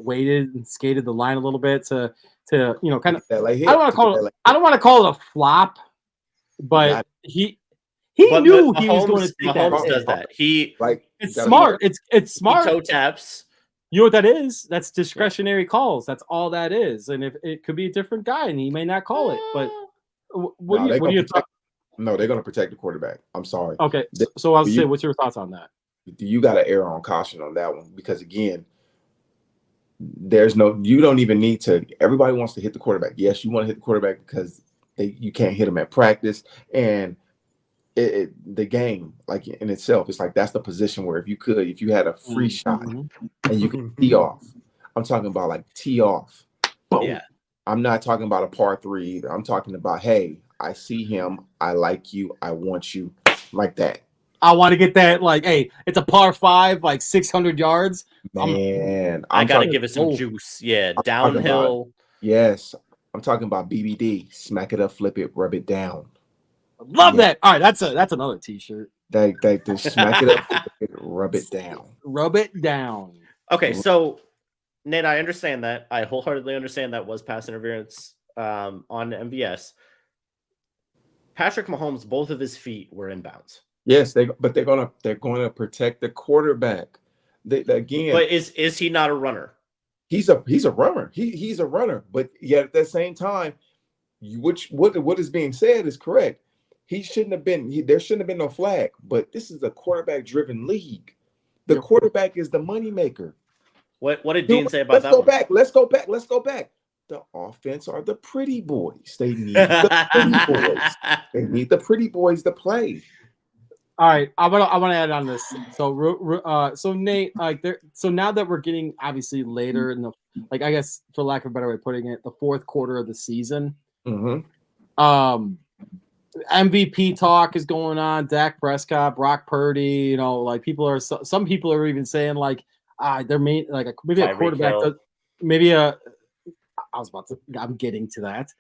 waited and skated the line a little bit to kind of. I don't want to call it a flop, but he knew he was going to take that. Mahomes does that. It's smart. It's smart. He toe taps. You know what that is? That's discretionary calls. That's all that is. And if it could be a different guy, and he may not call it. But what do you thought? No, they're going to protect the quarterback. I'm sorry. Okay, so I was saying, what's your thoughts on that? You got to err on caution on that one because again, you don't even need to. Everybody wants to hit the quarterback. Yes, you want to hit the quarterback because you can't hit him at practice and. The game, like in itself, it's like that's the position where if you had a free shot and you can tee off. I'm talking about like tee off. Yeah. I'm not talking about a par 3 either. I'm talking about, hey, I see him, I like you, I want you, like that. I want to get that, like, hey, it's a par 5, like 600 yards. Man, I gotta give it some juice. Yeah, downhill. Yes, I'm talking about BBD. Smack it up, flip it, rub it down. Love that. All right, that's another T-shirt. They smack it up, rub it down. Rub it down. Okay, so Nate, I understand that. I wholeheartedly understand that was pass interference on MVS. Patrick Mahomes, both of his feet were in bounds. Yes, they're gonna protect the quarterback. Again, but is he not a runner? He's a runner. He's a runner, but yet at the same time, what is being said is correct. He shouldn't have been. There shouldn't have been no flag. But this is a quarterback-driven league. The quarterback is the moneymaker. What did Dean say about that? Let's go back. The offense are the pretty boys. They need the pretty boys. They need the pretty boys to play. All right, I want to add on this. So Nate, so now that we're getting obviously later in the, I guess for lack of a better way of putting it, the fourth quarter of the season. Mm-hmm. MVP talk is going on. Dak Prescott, Brock Purdy. Some people are even saying they're maybe a quarterback. I'm getting to that.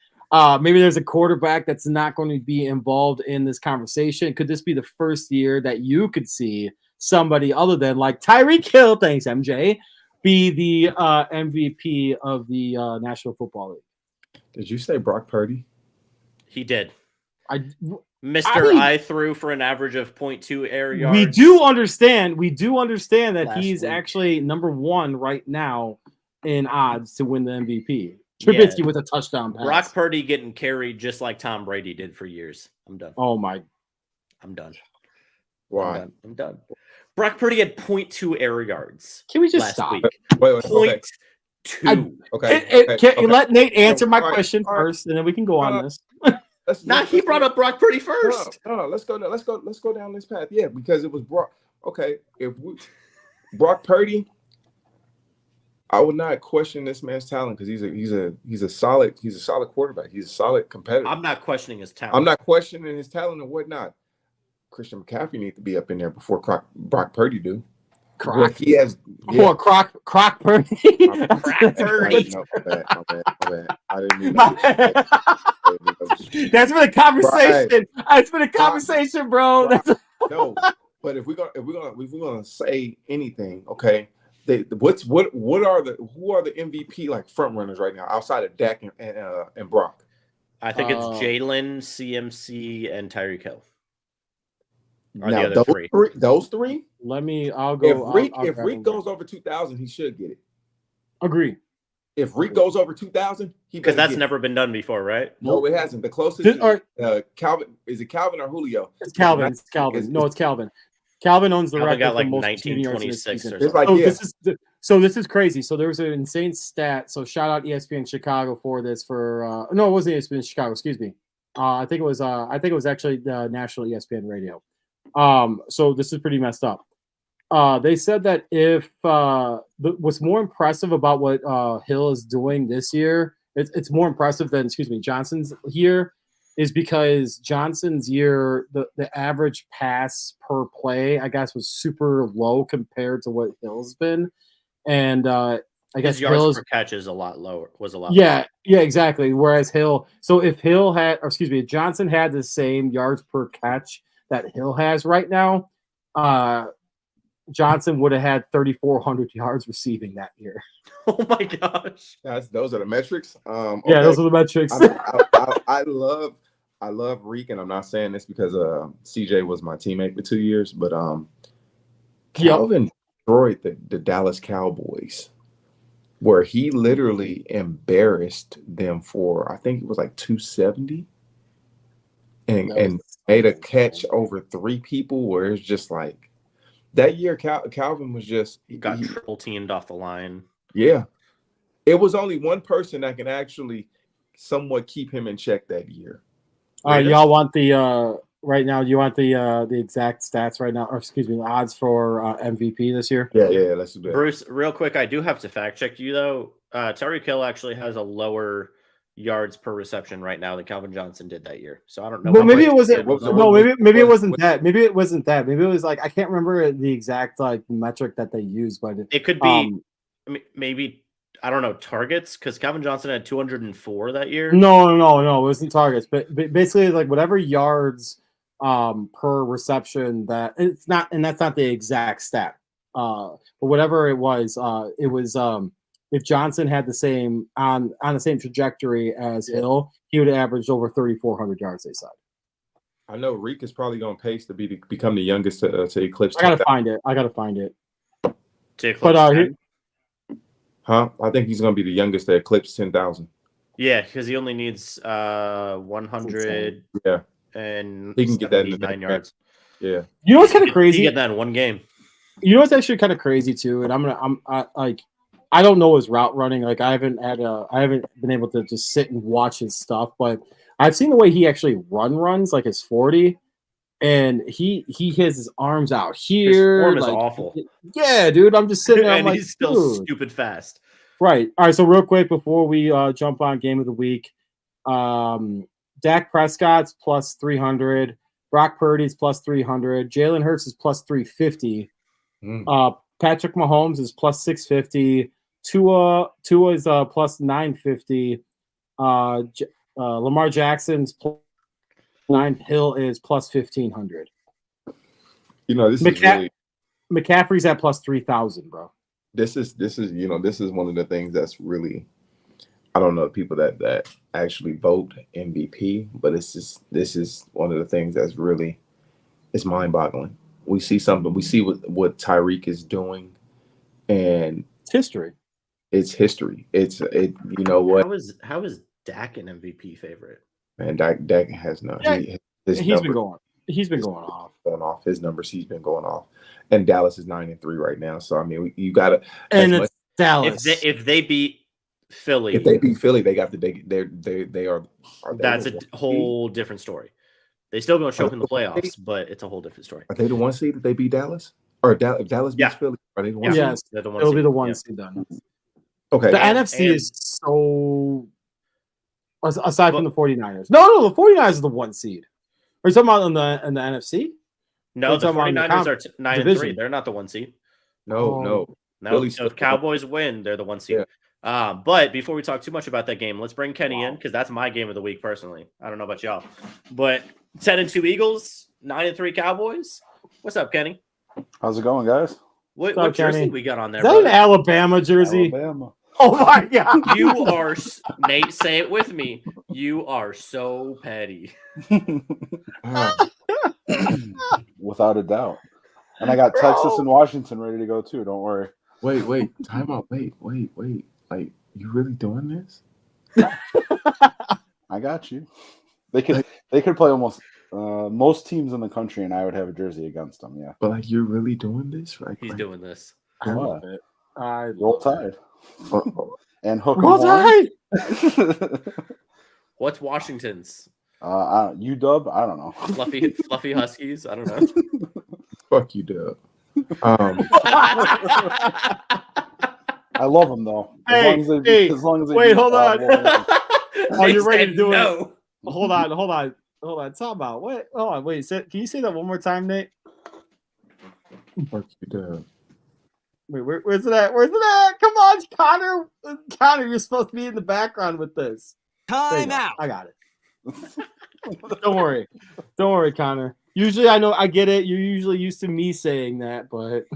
Maybe there's a quarterback that's not going to be involved in this conversation. Could this be the first year that you could see somebody other than Tyreek Hill, thanks MJ, be the MVP of the National Football League? Did you say Brock Purdy? He did. Mr. I threw for an average of 0.2 air yards. We do understand that he's actually number 1 right now in odds to win the MVP. Trubisky with a touchdown pass. Brock Purdy getting carried just like Tom Brady did for years. I'm done. Oh my! I'm done. Why? I'm done. Brock Purdy had 0.2 air yards. Can we just stop? Wait, 0.2. Okay. Let Nate answer my question first, and then we can go on this. He brought up Brock Purdy first. No, let's go down this path. Yeah, because it was Brock. Okay, Brock Purdy, I would not question this man's talent because he's a solid quarterback. He's a solid competitor. I'm not questioning his talent. I'm not questioning his talent and whatnot. Christian McCaffrey needs to be up in there before Brock Purdy do. Croc. He has Croc Purdy. Croc Purdy. No, my bad. I didn't mean that. That's been a conversation. It's been a conversation, bro. No, but if we're gonna say anything, okay, who are the MVP front runners right now outside of Dak and Brock? I think it's Jalen, CMC, and Tyreek Hill. Now those three. I'll go. If Reek goes over 2,000, he should get it. Agree. if Reek goes over 2,000, because that's never been done before, right? No, it hasn't. The closest is Calvin. Is it Calvin or Julio? It's Calvin. It's Calvin. No, it's Calvin. Calvin owns the Calvin record got like for most 1926 or it's something. This is crazy. So there was an insane stat. So shout out ESPN Chicago for this. No, it wasn't ESPN Chicago. Excuse me. I think it was actually the national ESPN radio. So this is pretty messed up. They said that if what's more impressive about what Hill is doing this year, it's more impressive than Johnson's year, is because Johnson's year the average pass per play, I guess, was super low compared to what Hill's been, and I guess his yards per catch is a lot lower. Yeah, exactly. Whereas if Johnson had the same yards per catch that Hill has right now, Johnson would have had 3,400 yards receiving that year. Oh my gosh! Those are the metrics. Okay. Yeah, those are the metrics. I love Reek, and I'm not saying this because CJ was my teammate for 2 years, but Calvin destroyed the Dallas Cowboys, where he literally embarrassed them for, I think it was like 270, and made a catch over 3 people, where it's just like that year Calvin was just he got triple teamed off the line. Yeah, it was only one person that can actually somewhat keep him in check that year. All right, y'all want the right now? You want the exact stats right now, or excuse me, odds for MVP this year? Yeah, let's do that. Bruce, real quick, I do have to fact check you though. Tyreek Hill actually has a lower yards per reception right now than Calvin Johnson did that year. So I don't know. Well, maybe it wasn't. No, maybe it wasn't that. Maybe it wasn't that. Maybe it was like I can't remember the exact like metric that they used, but it could be maybe. I don't know, targets, because Calvin Johnson had 204 that year. No, it wasn't targets, but basically like whatever yards per reception that it's not, and that's not the exact stat. But whatever it was if Johnson had the same on the same trajectory as Hill, he would have averaged over 3,400 yards. They said. I know Reek is probably going to pace to become the youngest to eclipse. I gotta find it. To eclipse I think he's going to be the youngest to eclipse 10,000. Yeah, because he only needs 100. Yeah, and he can get that in 9 yards. Yeah, you know what's kind of crazy? He get that in one game. You know what's actually kind of crazy too, and I don't know his route running. Like I haven't been able to just sit and watch his stuff, but I've seen the way he actually runs like his 40. And he has his arms out here. His form is awful. Yeah, dude. I'm just sitting there. I'm like, he's still stupid fast. Right. All right. So real quick before we jump on game of the week, Dak Prescott's plus 300, Brock Purdy's plus 300, Jalen Hurts is plus 350, Patrick Mahomes is plus 650, Tua is plus 950, Lamar Jackson's plus 9, Hill is plus 1,500. You know, this is really, McCaffrey's at plus 3,000, bro. This is one of the things that's really, I don't know people that actually vote MVP, but this is one of the things that's really, it's mind-boggling. We see something. We see what Tyreek is doing, and it's history. It's history. You know what? How is Dak an MVP favorite? Man, Dak has no. Yeah, he's been going off. Going off his numbers. He's been going off, and Dallas is 9-3 right now. So I mean, you got to. And it's Dallas. If they beat Philly, they got they are. That's a whole different story. They still going to show up in the playoffs, but it's a whole different story. Are they the 1 seed if they beat Dallas? Or if Dallas beats Philly, are they the 1 seed? Yes, it'll be the 1 seed then. Okay. The NFC is so. Aside from the 49ers. No, the 49ers are the 1 seed. Are you talking about in the NFC? No, the 49ers are 9-3. They're not the 1 seed. No. So if Cowboys win, they're the 1 seed. Yeah. But before we talk too much about that game, let's bring Kenny in, because that's my game of the week personally. I don't know about y'all. But 10-2 Eagles, 9-3 Cowboys. What's up, Kenny? How's it going, guys? What jersey we got on there? Is that an Alabama jersey? Alabama. Oh my God! You are Nate. Say it with me. You are so petty. Without a doubt. And I got Texas and Washington ready to go too. Don't worry. Wait. Time out. Wait. Like You really doing this? I got you. They could play almost most teams in the country, and I would have a jersey against them. Yeah, but like you're really doing this, right? He's doing this. I love it. Roll Tide and hook 'em Roll Tide. What's Washington's? UW. I don't know. Fluffy Huskies. I don't know. Fuck you, Dub. I love them though. As long as they wait, hold on. Oh, you're ready to do it. Hold on. Talk about what? Hold on. Wait. Can you say that one more time, Nate? Fuck you, Dub. Wait, where's it at? Where's it at? Come on, Connor. Connor, you're supposed to be in the background with this. Time out. I got it. Don't worry, Connor. Usually, I get it. You're usually used to me saying that, but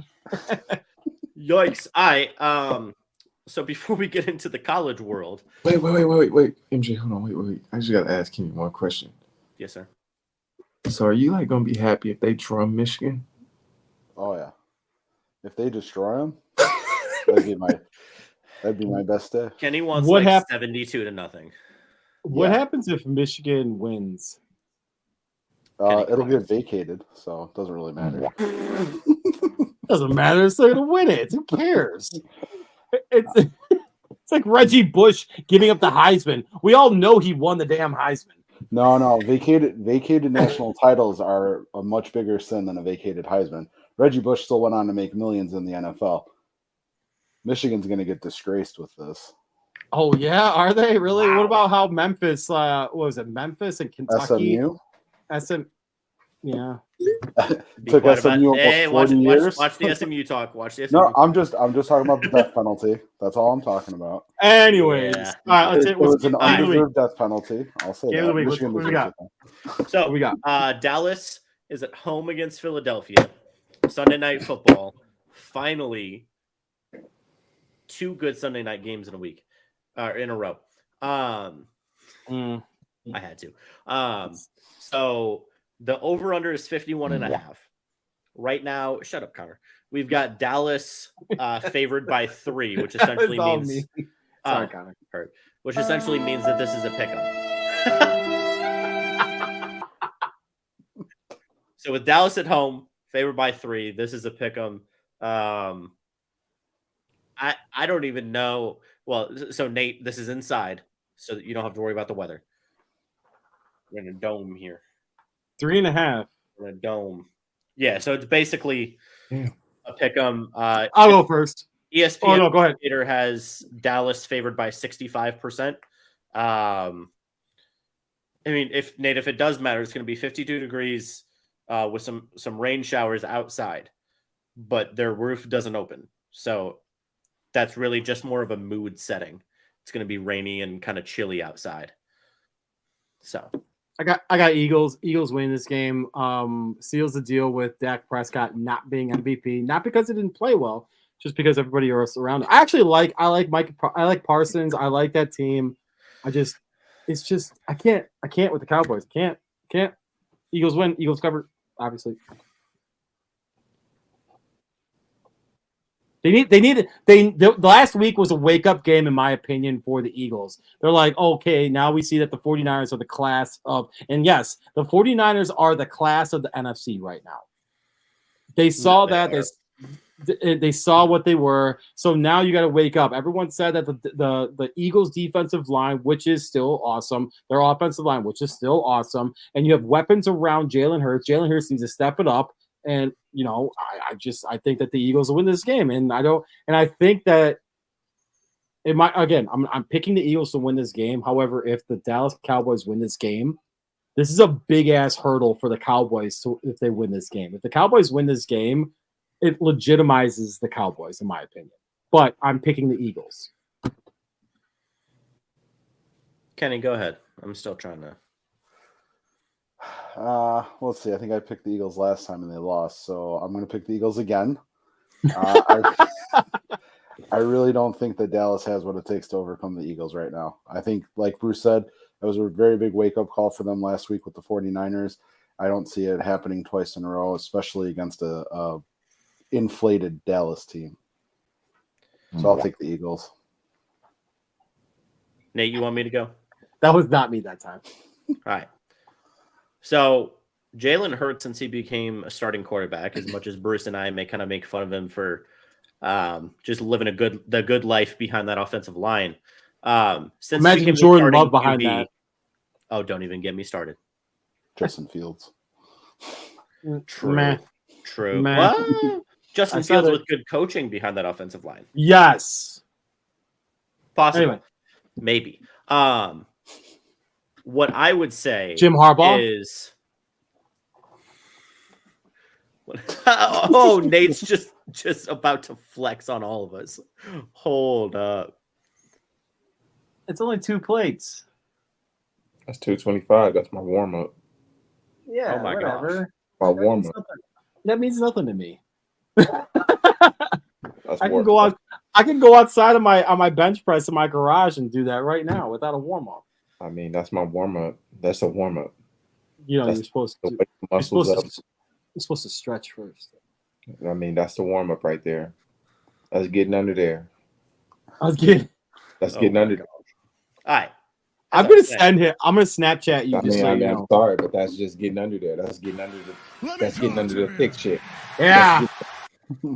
yikes! So before we get into the college world, wait, MJ, hold on, wait. I just gotta ask Kenny one question. Yes, sir. So, are you like gonna be happy if they drum Michigan? Oh yeah. If they destroy them, that'd be my best day. Kenny wants 72-0. What happens if Michigan wins? It'll get vacated, so it doesn't really matter. Doesn't matter. They're going to win it. Who cares? It's like Reggie Bush giving up the Heisman. We all know he won the damn Heisman. No. Vacated national titles are a much bigger sin than a vacated Heisman. Reggie Bush still went on to make millions in the NFL. Michigan's going to get disgraced with this. Oh, yeah? Are they? Really? Wow. What about how Memphis, what was it, Memphis and Kentucky? SMU? Yeah. Took SMU almost 40 years. Watch the SMU talk. Watch the SMU No, I'm just talking about the death penalty. That's all I'm talking about. Anyways. Yeah. All right, it was an undeserved death penalty. I'll say that. Michigan what we got? So, we got? Dallas is at home against Philadelphia. Sunday Night Football. Finally, 2 good Sunday night games in a week. In a row. I had to. So the over-under is 51.5. Right now, shut up, Connor. We've got Dallas favored by 3, which essentially means sorry, Connor. Which essentially means that this is a pick-em. So with Dallas at home, favored by 3, this is a pick-em. I don't even know. Well, so Nate, this is inside, so that you don't have to worry about the weather. We're in a dome here. 3.5. We're in a dome. Yeah, so it's basically a pick-em. I'll go first. ESPN go ahead. Has Dallas favored by 65%. I mean, if it does matter, it's going to be 52 degrees with some rain showers outside, but their roof doesn't open. So that's really just more of a mood setting. It's going to be rainy and kind of chilly outside. So I got Eagles. Eagles win this game. Seals the deal with Dak Prescott not being MVP, not because it didn't play well, just because everybody else around him. I like Mike. I like Parsons. I like that team. I can't with the Cowboys. Can't. Eagles win. Eagles cover. Obviously. The last week was a wake-up game, in my opinion, for the Eagles. They're like, okay, now we see that the 49ers are the class of – and yes, the 49ers are the class of the NFC right now. They saw they saw what they were. So now you got to wake up. Everyone said that the Eagles' defensive line, which is still awesome, their offensive line, which is still awesome, and you have weapons around Jalen Hurts. Jalen Hurts needs to step it up. And I think that the Eagles will win this game, and I think that it might. Again, I'm picking the Eagles to win this game. However, if the Dallas Cowboys win this game, this is a big ass hurdle for the Cowboys if they win this game. If the Cowboys win this game, it legitimizes the Cowboys, in my opinion. But I'm picking the Eagles. Kenny, go ahead. I'm still trying to. Let's see. I think I picked the Eagles last time and they lost, so I'm going to pick the Eagles again. I really don't think that Dallas has what it takes to overcome the Eagles right now. I think, like Bruce said, that was a very big wake-up call for them last week with the 49ers. I don't see it happening twice in a row, especially against a inflated Dallas team. So I'll take the Eagles. Nate, you want me to go? That was not me that time. All right. So Jalen Hurts, since he became a starting quarterback, as much as Bruce and I may kind of make fun of him for just living the good life behind that offensive line. Since imagine Jordan Love behind that. Oh, don't even get me started. Justin Fields. True. Meh. True. Meh. Well, Justin I Fields said it. with good coaching behind that offensive line. Yes. Possible. Anyway. Maybe. What I would say Jim Harbaugh is oh, Nate's just about to flex on all of us. Hold up. It's only 2 plates. That's 225. That's my warm up. Yeah. Oh my whatever. My warm up. That means nothing to me. I can go out. I can go outside on my bench press in my garage and do that right now without a warm up. I mean, that's my warm up. That's a warm up. You know, That's you're supposed to. You're supposed to stretch first. I mean, that's the warm up right there. That's getting under there. That's getting under there. All right. I'm gonna send him. I'm gonna Snapchat you. I'm sorry, but that's just getting under there. That's getting under the thick chick. Yeah.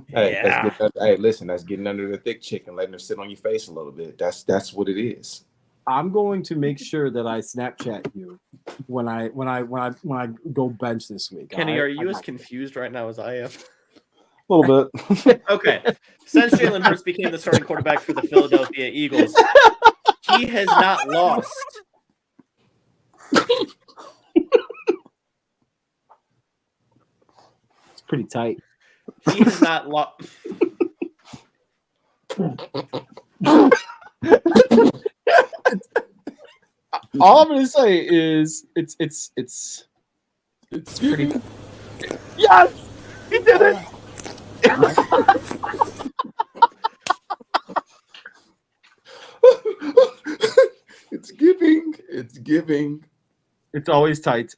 Hey, listen, that's getting under the thick chick and letting her sit on your face a little bit. That's what it is. I'm going to make sure that I Snapchat you when I go bench this week. Kenny, are you as confused right now as I am? A little bit. Okay. Since Jalen Hurts became the starting quarterback for the Philadelphia Eagles, he has not lost. It's pretty tight. He has not lost. All I'm gonna say is it's pretty. Yes, he did it. It's giving. It's giving. It's always tight.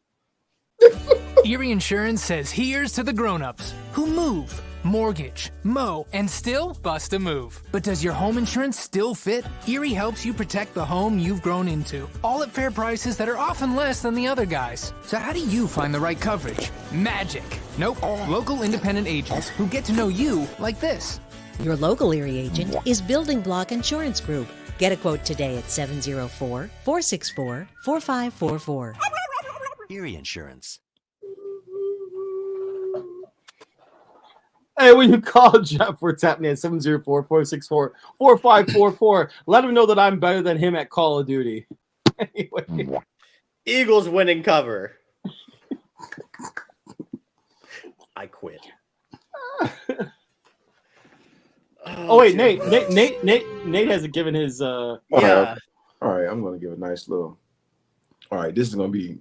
Erie Insurance says here's to the grown-ups who move, mortgage, mow, and still bust a move. But does your home insurance still fit? Erie helps you protect the home you've grown into, all at fair prices that are often less than the other guys. So how do you find the right coverage? Magic. Nope. Local independent agents who get to know you like this. Your local Erie agent is Building Block Insurance Group. Get a quote today at 704-464-4544. Erie Insurance. Hey, when you call Jeff, we're tapping in 704-464-4544. Let him know that I'm better than him at Call of Duty. Anyway. Eagles winning cover. I quit. Oh wait, Nate hasn't given his. Yeah. All right, I'm gonna give a nice little. All right, this arguably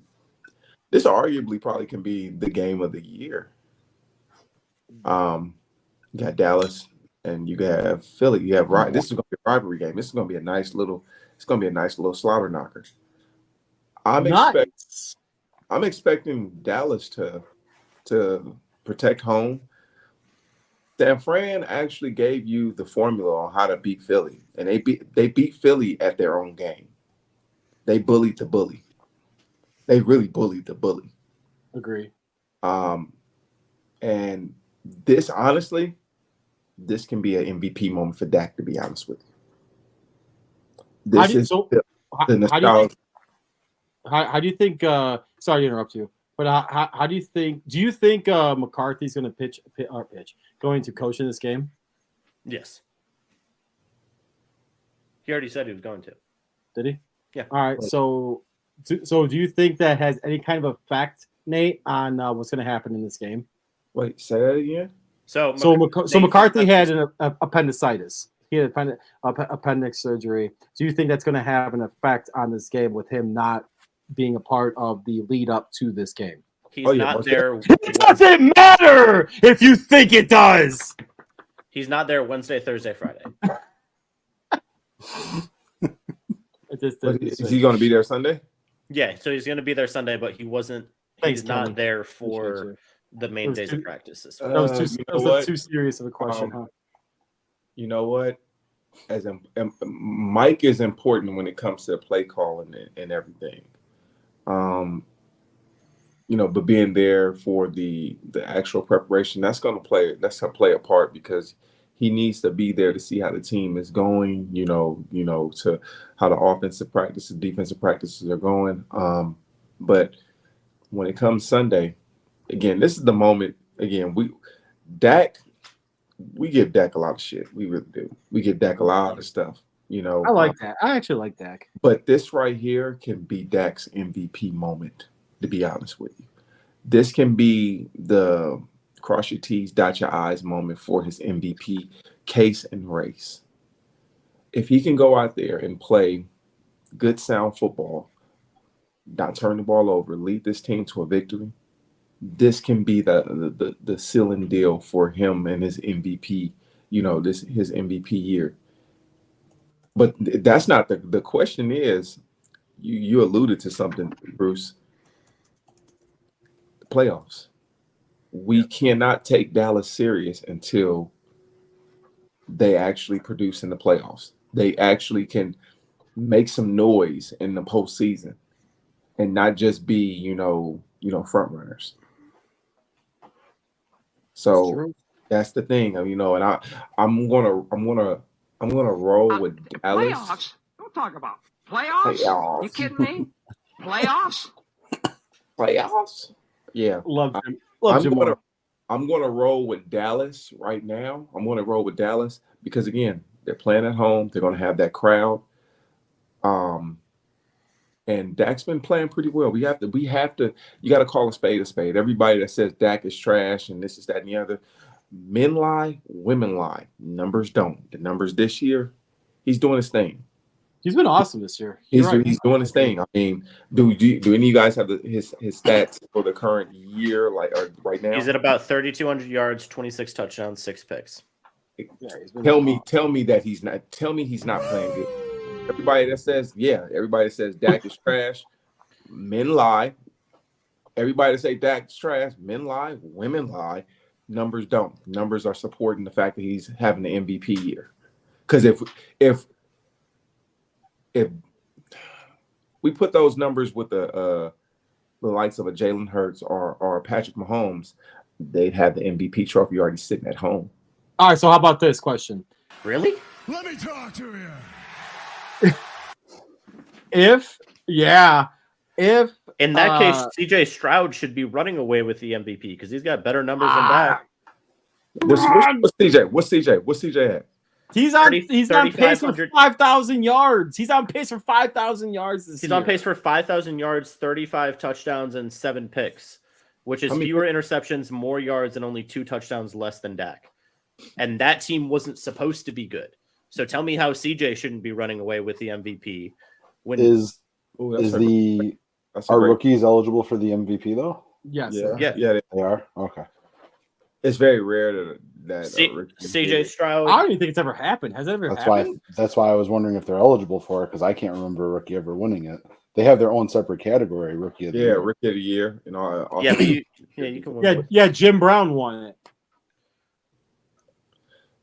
probably can be the game of the year. You got Dallas and you have Philly. You have This is gonna be a rivalry game. This is gonna be a nice little. It's gonna be a nice little slobber knocker. I'm expecting Dallas to protect home. San Fran actually gave you the formula on how to beat Philly, and they beat Philly at their own game. They bullied the bully. They really bullied the bully. Agree. And this, honestly, this can be an MVP moment for Dak, to be honest with you. How do you think? Sorry to interrupt you, but how do you think? Do you think McCarthy's going to going to coach in this game? Yes. He already said he was going to. Did he? Yeah. All right. So do you think that has any kind of effect, Nate, on what's going to happen in this game? Wait, say that again. So McCarthy had an appendicitis. He had appendix surgery. Do you think that's going to have an effect on this game with him not being a part of the lead up to this game? He's not there. It doesn't matter if you think it does. He's not there Wednesday, Thursday, Friday. Is he going to be there Sunday? Yeah, so he's going to be there Sunday, but he's not there for the main days of practice this week. That was too serious of a question, huh? You know what? Mike is important when it comes to play calling and everything. But being there for the actual preparation, that's gonna play a part because he needs to be there to see how the team is going, to how the offensive practices, defensive practices are going. But when it comes Sunday, again, this is the moment. Again, we give Dak a lot of shit. We really do. We give Dak a lot of stuff. I like that. I actually like Dak. But this right here can be Dak's MVP moment, to be honest with you. This can be the cross your T's, dot your I's moment for his MVP case and race. If he can go out there and play good, sound football, not turn the ball over, lead this team to a victory, this can be the ceiling deal for him and his MVP, his MVP year. But that's not the question is, you alluded to something, Bruce. The playoffs. We cannot take Dallas serious until they actually produce in the playoffs. They actually can make some noise in the postseason and not just be, front runners. So that's the thing, and I'm gonna roll with Dallas. Playoffs? Don't talk about playoffs. You kidding me? Playoffs? Playoffs? Yeah. Love Jim. I'm gonna roll with Dallas right now. I'm gonna roll with Dallas because again, they're playing at home. They're gonna have that crowd. And Dak's been playing pretty well. You got to call a spade a spade. Everybody that says Dak is trash and this is that and the other, men lie, women lie. Numbers don't. The numbers this year, he's doing his thing. He's been awesome this year. He's doing his thing. I mean, do any of you guys have his stats for the current year, or right now? He's at about 3,200 yards, 26 touchdowns, 6 picks. Yeah, tell me that he's not. Tell me he's not playing good. Everybody that says Dak is trash, men lie. Everybody that say Dak's trash, men lie, women lie. Numbers don't. Numbers are supporting the fact that he's having an MVP year. Because if we put those numbers with the likes of a Jalen Hurts or Patrick Mahomes, they'd have the MVP trophy already sitting at home. All right, so how about this question? Really? Let me talk to you. If in that case, CJ Stroud should be running away with the MVP because he's got better numbers than that. What's CJ at? He's on pace for 5,000 yards. He's on pace for 5,000 yards this year. He's on pace for 5,000 yards, 35 touchdowns, and 7 picks, which is fewer interceptions, more yards, and only 2 touchdowns less than Dak. And that team wasn't supposed to be good. So tell me how CJ shouldn't be running away with the MVP. Are rookies eligible for the MVP though? Yes. Yeah, they are. Okay. It's very rare that CJ Stroud. I don't even think it's ever happened. Has it ever happened? That's why I was wondering if they're eligible for it because I can't remember a rookie ever winning it. They have their own separate category, rookie of the year. Rookie of the year. You can win. Yeah, Jim Brown won it.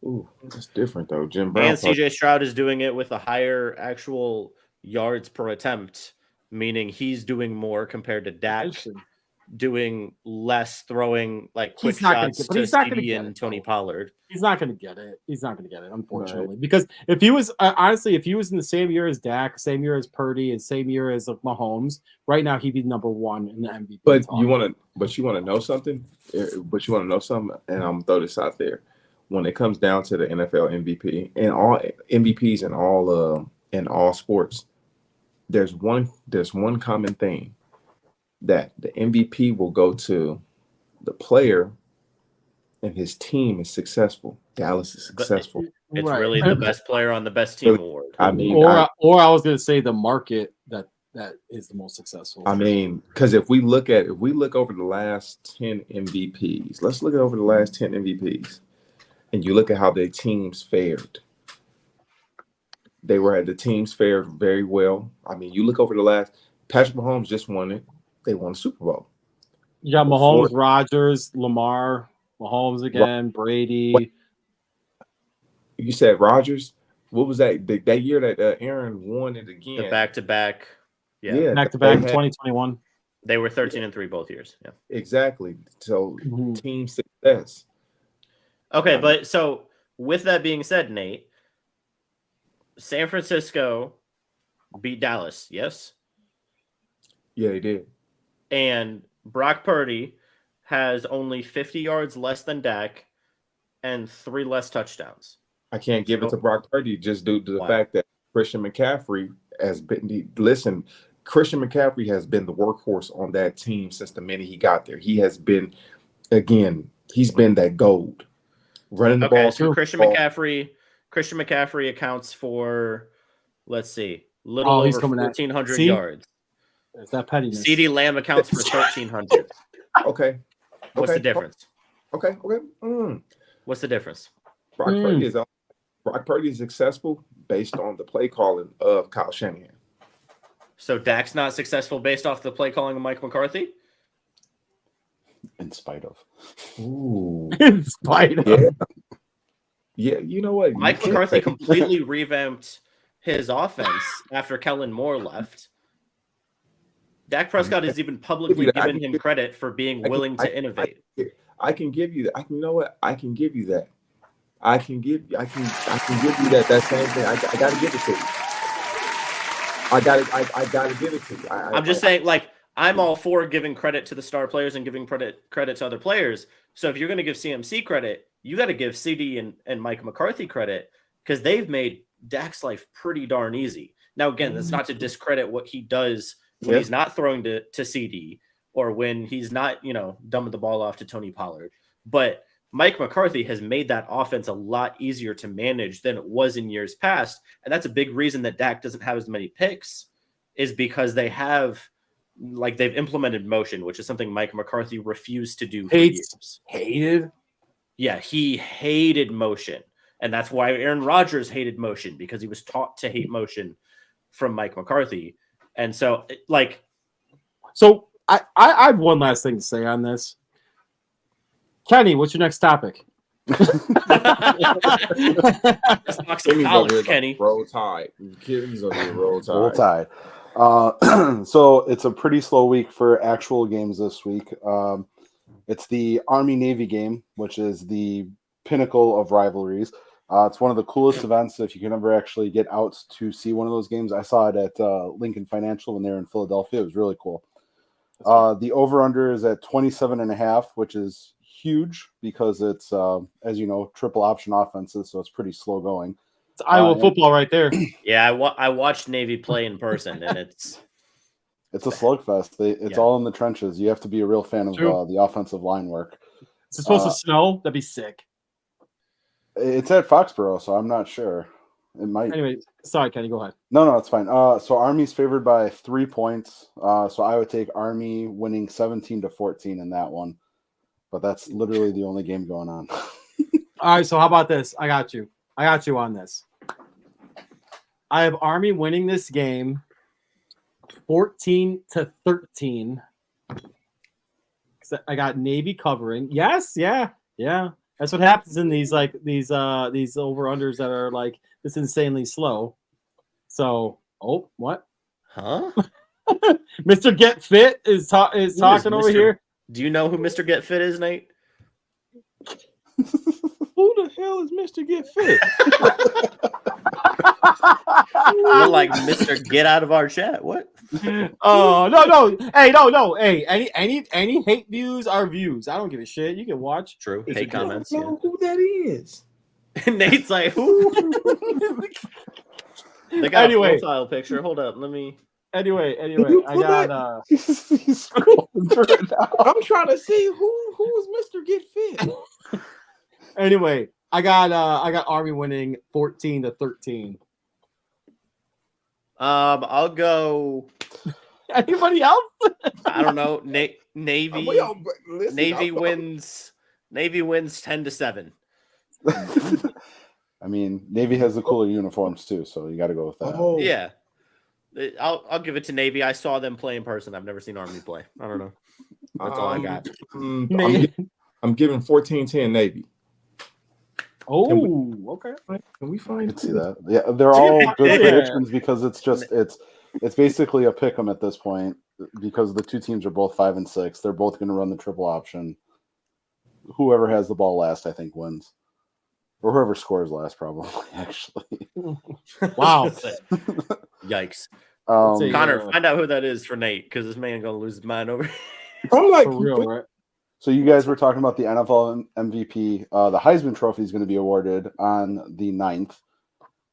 Ooh, that's different though. Jim Brown and CJ Stroud is doing it with a higher actual yards per attempt, meaning he's doing more compared to Dak doing less, throwing like quick shots to CD and Tony Pollard. He's not going to get it. Unfortunately, because if he was if he was in the same year as Dak, same year as Purdy, and same year as Mahomes, right now he'd be number 1 in the MVP. But you want to know something? And I'm gonna throw this out there. When it comes down to the NFL MVP and all MVPs in all sports, there's one common thing that the MVP will go to the player and his team is successful. Dallas is successful. It's really the best player on the best team award. I mean, I was going to say the market that is the most successful. I mean, because if we look over the last 10 MVPs, let's look at over the last 10 MVPs. And you look at how their teams fared. The teams fared very well. I mean, you look over the last. Patrick Mahomes just won it. They won the Super Bowl. You got Mahomes, Rodgers, Lamar, Mahomes again, Brady. You said Rodgers. what was that that year that Aaron won it again? The back-to-back. Yeah, back-to-back 2021. They were 13-3 both years. Yeah, exactly. So team success. Okay, but so with that being said, Nate, San Francisco beat Dallas, yes? Yeah, they did. And Brock Purdy has only 50 yards less than Dak and 3 less touchdowns. I can't give it to Brock Purdy just due to the Why? fact that Christian McCaffrey has been. Listen, Christian McCaffrey has been the workhorse on that team since the minute he got there. He has been, again, he's been that gold. Running the ball. So Christian McCaffrey accounts for, let's see, little over 1,400 yards. Is that pettiness? CeeDee Lamb accounts for 1,300. Okay. What's the difference? Okay. What's the difference? Brock Purdy is successful based on the play calling of Kyle Shanahan. So Dak's not successful based off the play calling of Mike McCarthy? In spite of. Ooh. In spite of. Yeah, you know what? Mike McCarthy completely revamped his offense after Kellen Moore left. Dak Prescott has even publicly given him credit for being willing to innovate. I can give you that. You know what? I can give you that. I can give you that same thing. I gotta give it to you. I gotta give it to you. I'm just saying, like, I'm all for giving credit to the star players and giving credit to other players. So if you're going to give CMC credit, you got to give CD and Mike McCarthy credit because they've made Dak's life pretty darn easy. Now, again, that's not to discredit what he does when he's not throwing to CD or when he's not, dumbing the ball off to Tony Pollard. But Mike McCarthy has made that offense a lot easier to manage than it was in years past. And that's a big reason that Dak doesn't have as many picks is because they've implemented motion, which is something Mike McCarthy refused to do for years. Hated? Yeah, he hated motion. And that's why Aaron Rodgers hated motion because he was taught to hate motion from Mike McCarthy. And so, I have one last thing to say on this. Kenny, what's your next topic? Let's talk some college, Kenny. Roll Tide. He's on the Roll Tide. Roll Tide. So it's a pretty slow week for actual games this week. It's the Army-Navy game, which is the pinnacle of rivalries. It's one of the coolest events if you can ever actually get out to see one of those games. I saw it at Lincoln Financial when they were in Philadelphia. It was really cool. The over-under is at 27.5, which is huge because it's, as you know, triple option offenses, so it's pretty slow going. It's Iowa football right there. Yeah, I watched Navy play in person, and it's a slugfest. It's all in the trenches. You have to be a real fan of the offensive line work. Is it supposed to snow? That'd be sick. It's at Foxborough, so I'm not sure. It might. Anyway, sorry, Kenny, go ahead. No, it's fine. So Army's favored by 3 points. So I would take Army winning 17-14 in that one. But that's literally the only game going on. All right, so how about this? I got you on this. I have Army winning this game 14-13. I got Navy covering. Yes, yeah. That's what happens in these over-unders that are like this insanely slow. So, what? Huh? Mr. Get Fit is talking over here. Do you know who Mr. Get Fit is, Nate? Who the hell is Mr. Get Fit? You're like Mr. Get out of our chat. What? Oh, no. Hey, no. Hey, any hate views are views. I don't give a shit. You can watch. True. Hate comments. I don't know who that is. Nate's like, who? They got a profile picture. Hold up. Let me. Anyway, I got He's scrolling through it now. I'm trying to see who is Mr. Get Fit. Anyway, I got Army winning 14-13. I'll go. Anybody else? I don't know. Navy. Navy wins 10-7. I mean, Navy has the cooler uniforms too, so you got to go with that. Oh. Yeah. I'll give it to Navy. I saw them play in person. I've never seen Army play. I don't know. That's all I got. I'm giving 14-10 Navy. Oh, okay. Can we I find? could see that. Yeah, they're all good predictions because it's basically a pick 'em at this point because the two teams are both 5 and 6. They're both going to run the triple option. Whoever has the ball last, I think, wins, or whoever scores last, probably. Actually, Wow. Yikes. Say, Connor, find out who that is for Nate because this man gonna lose his mind over. I'm like, for real, right? so you guys were talking about the NFL MVP. The Heisman Trophy is going to be awarded on the 9th.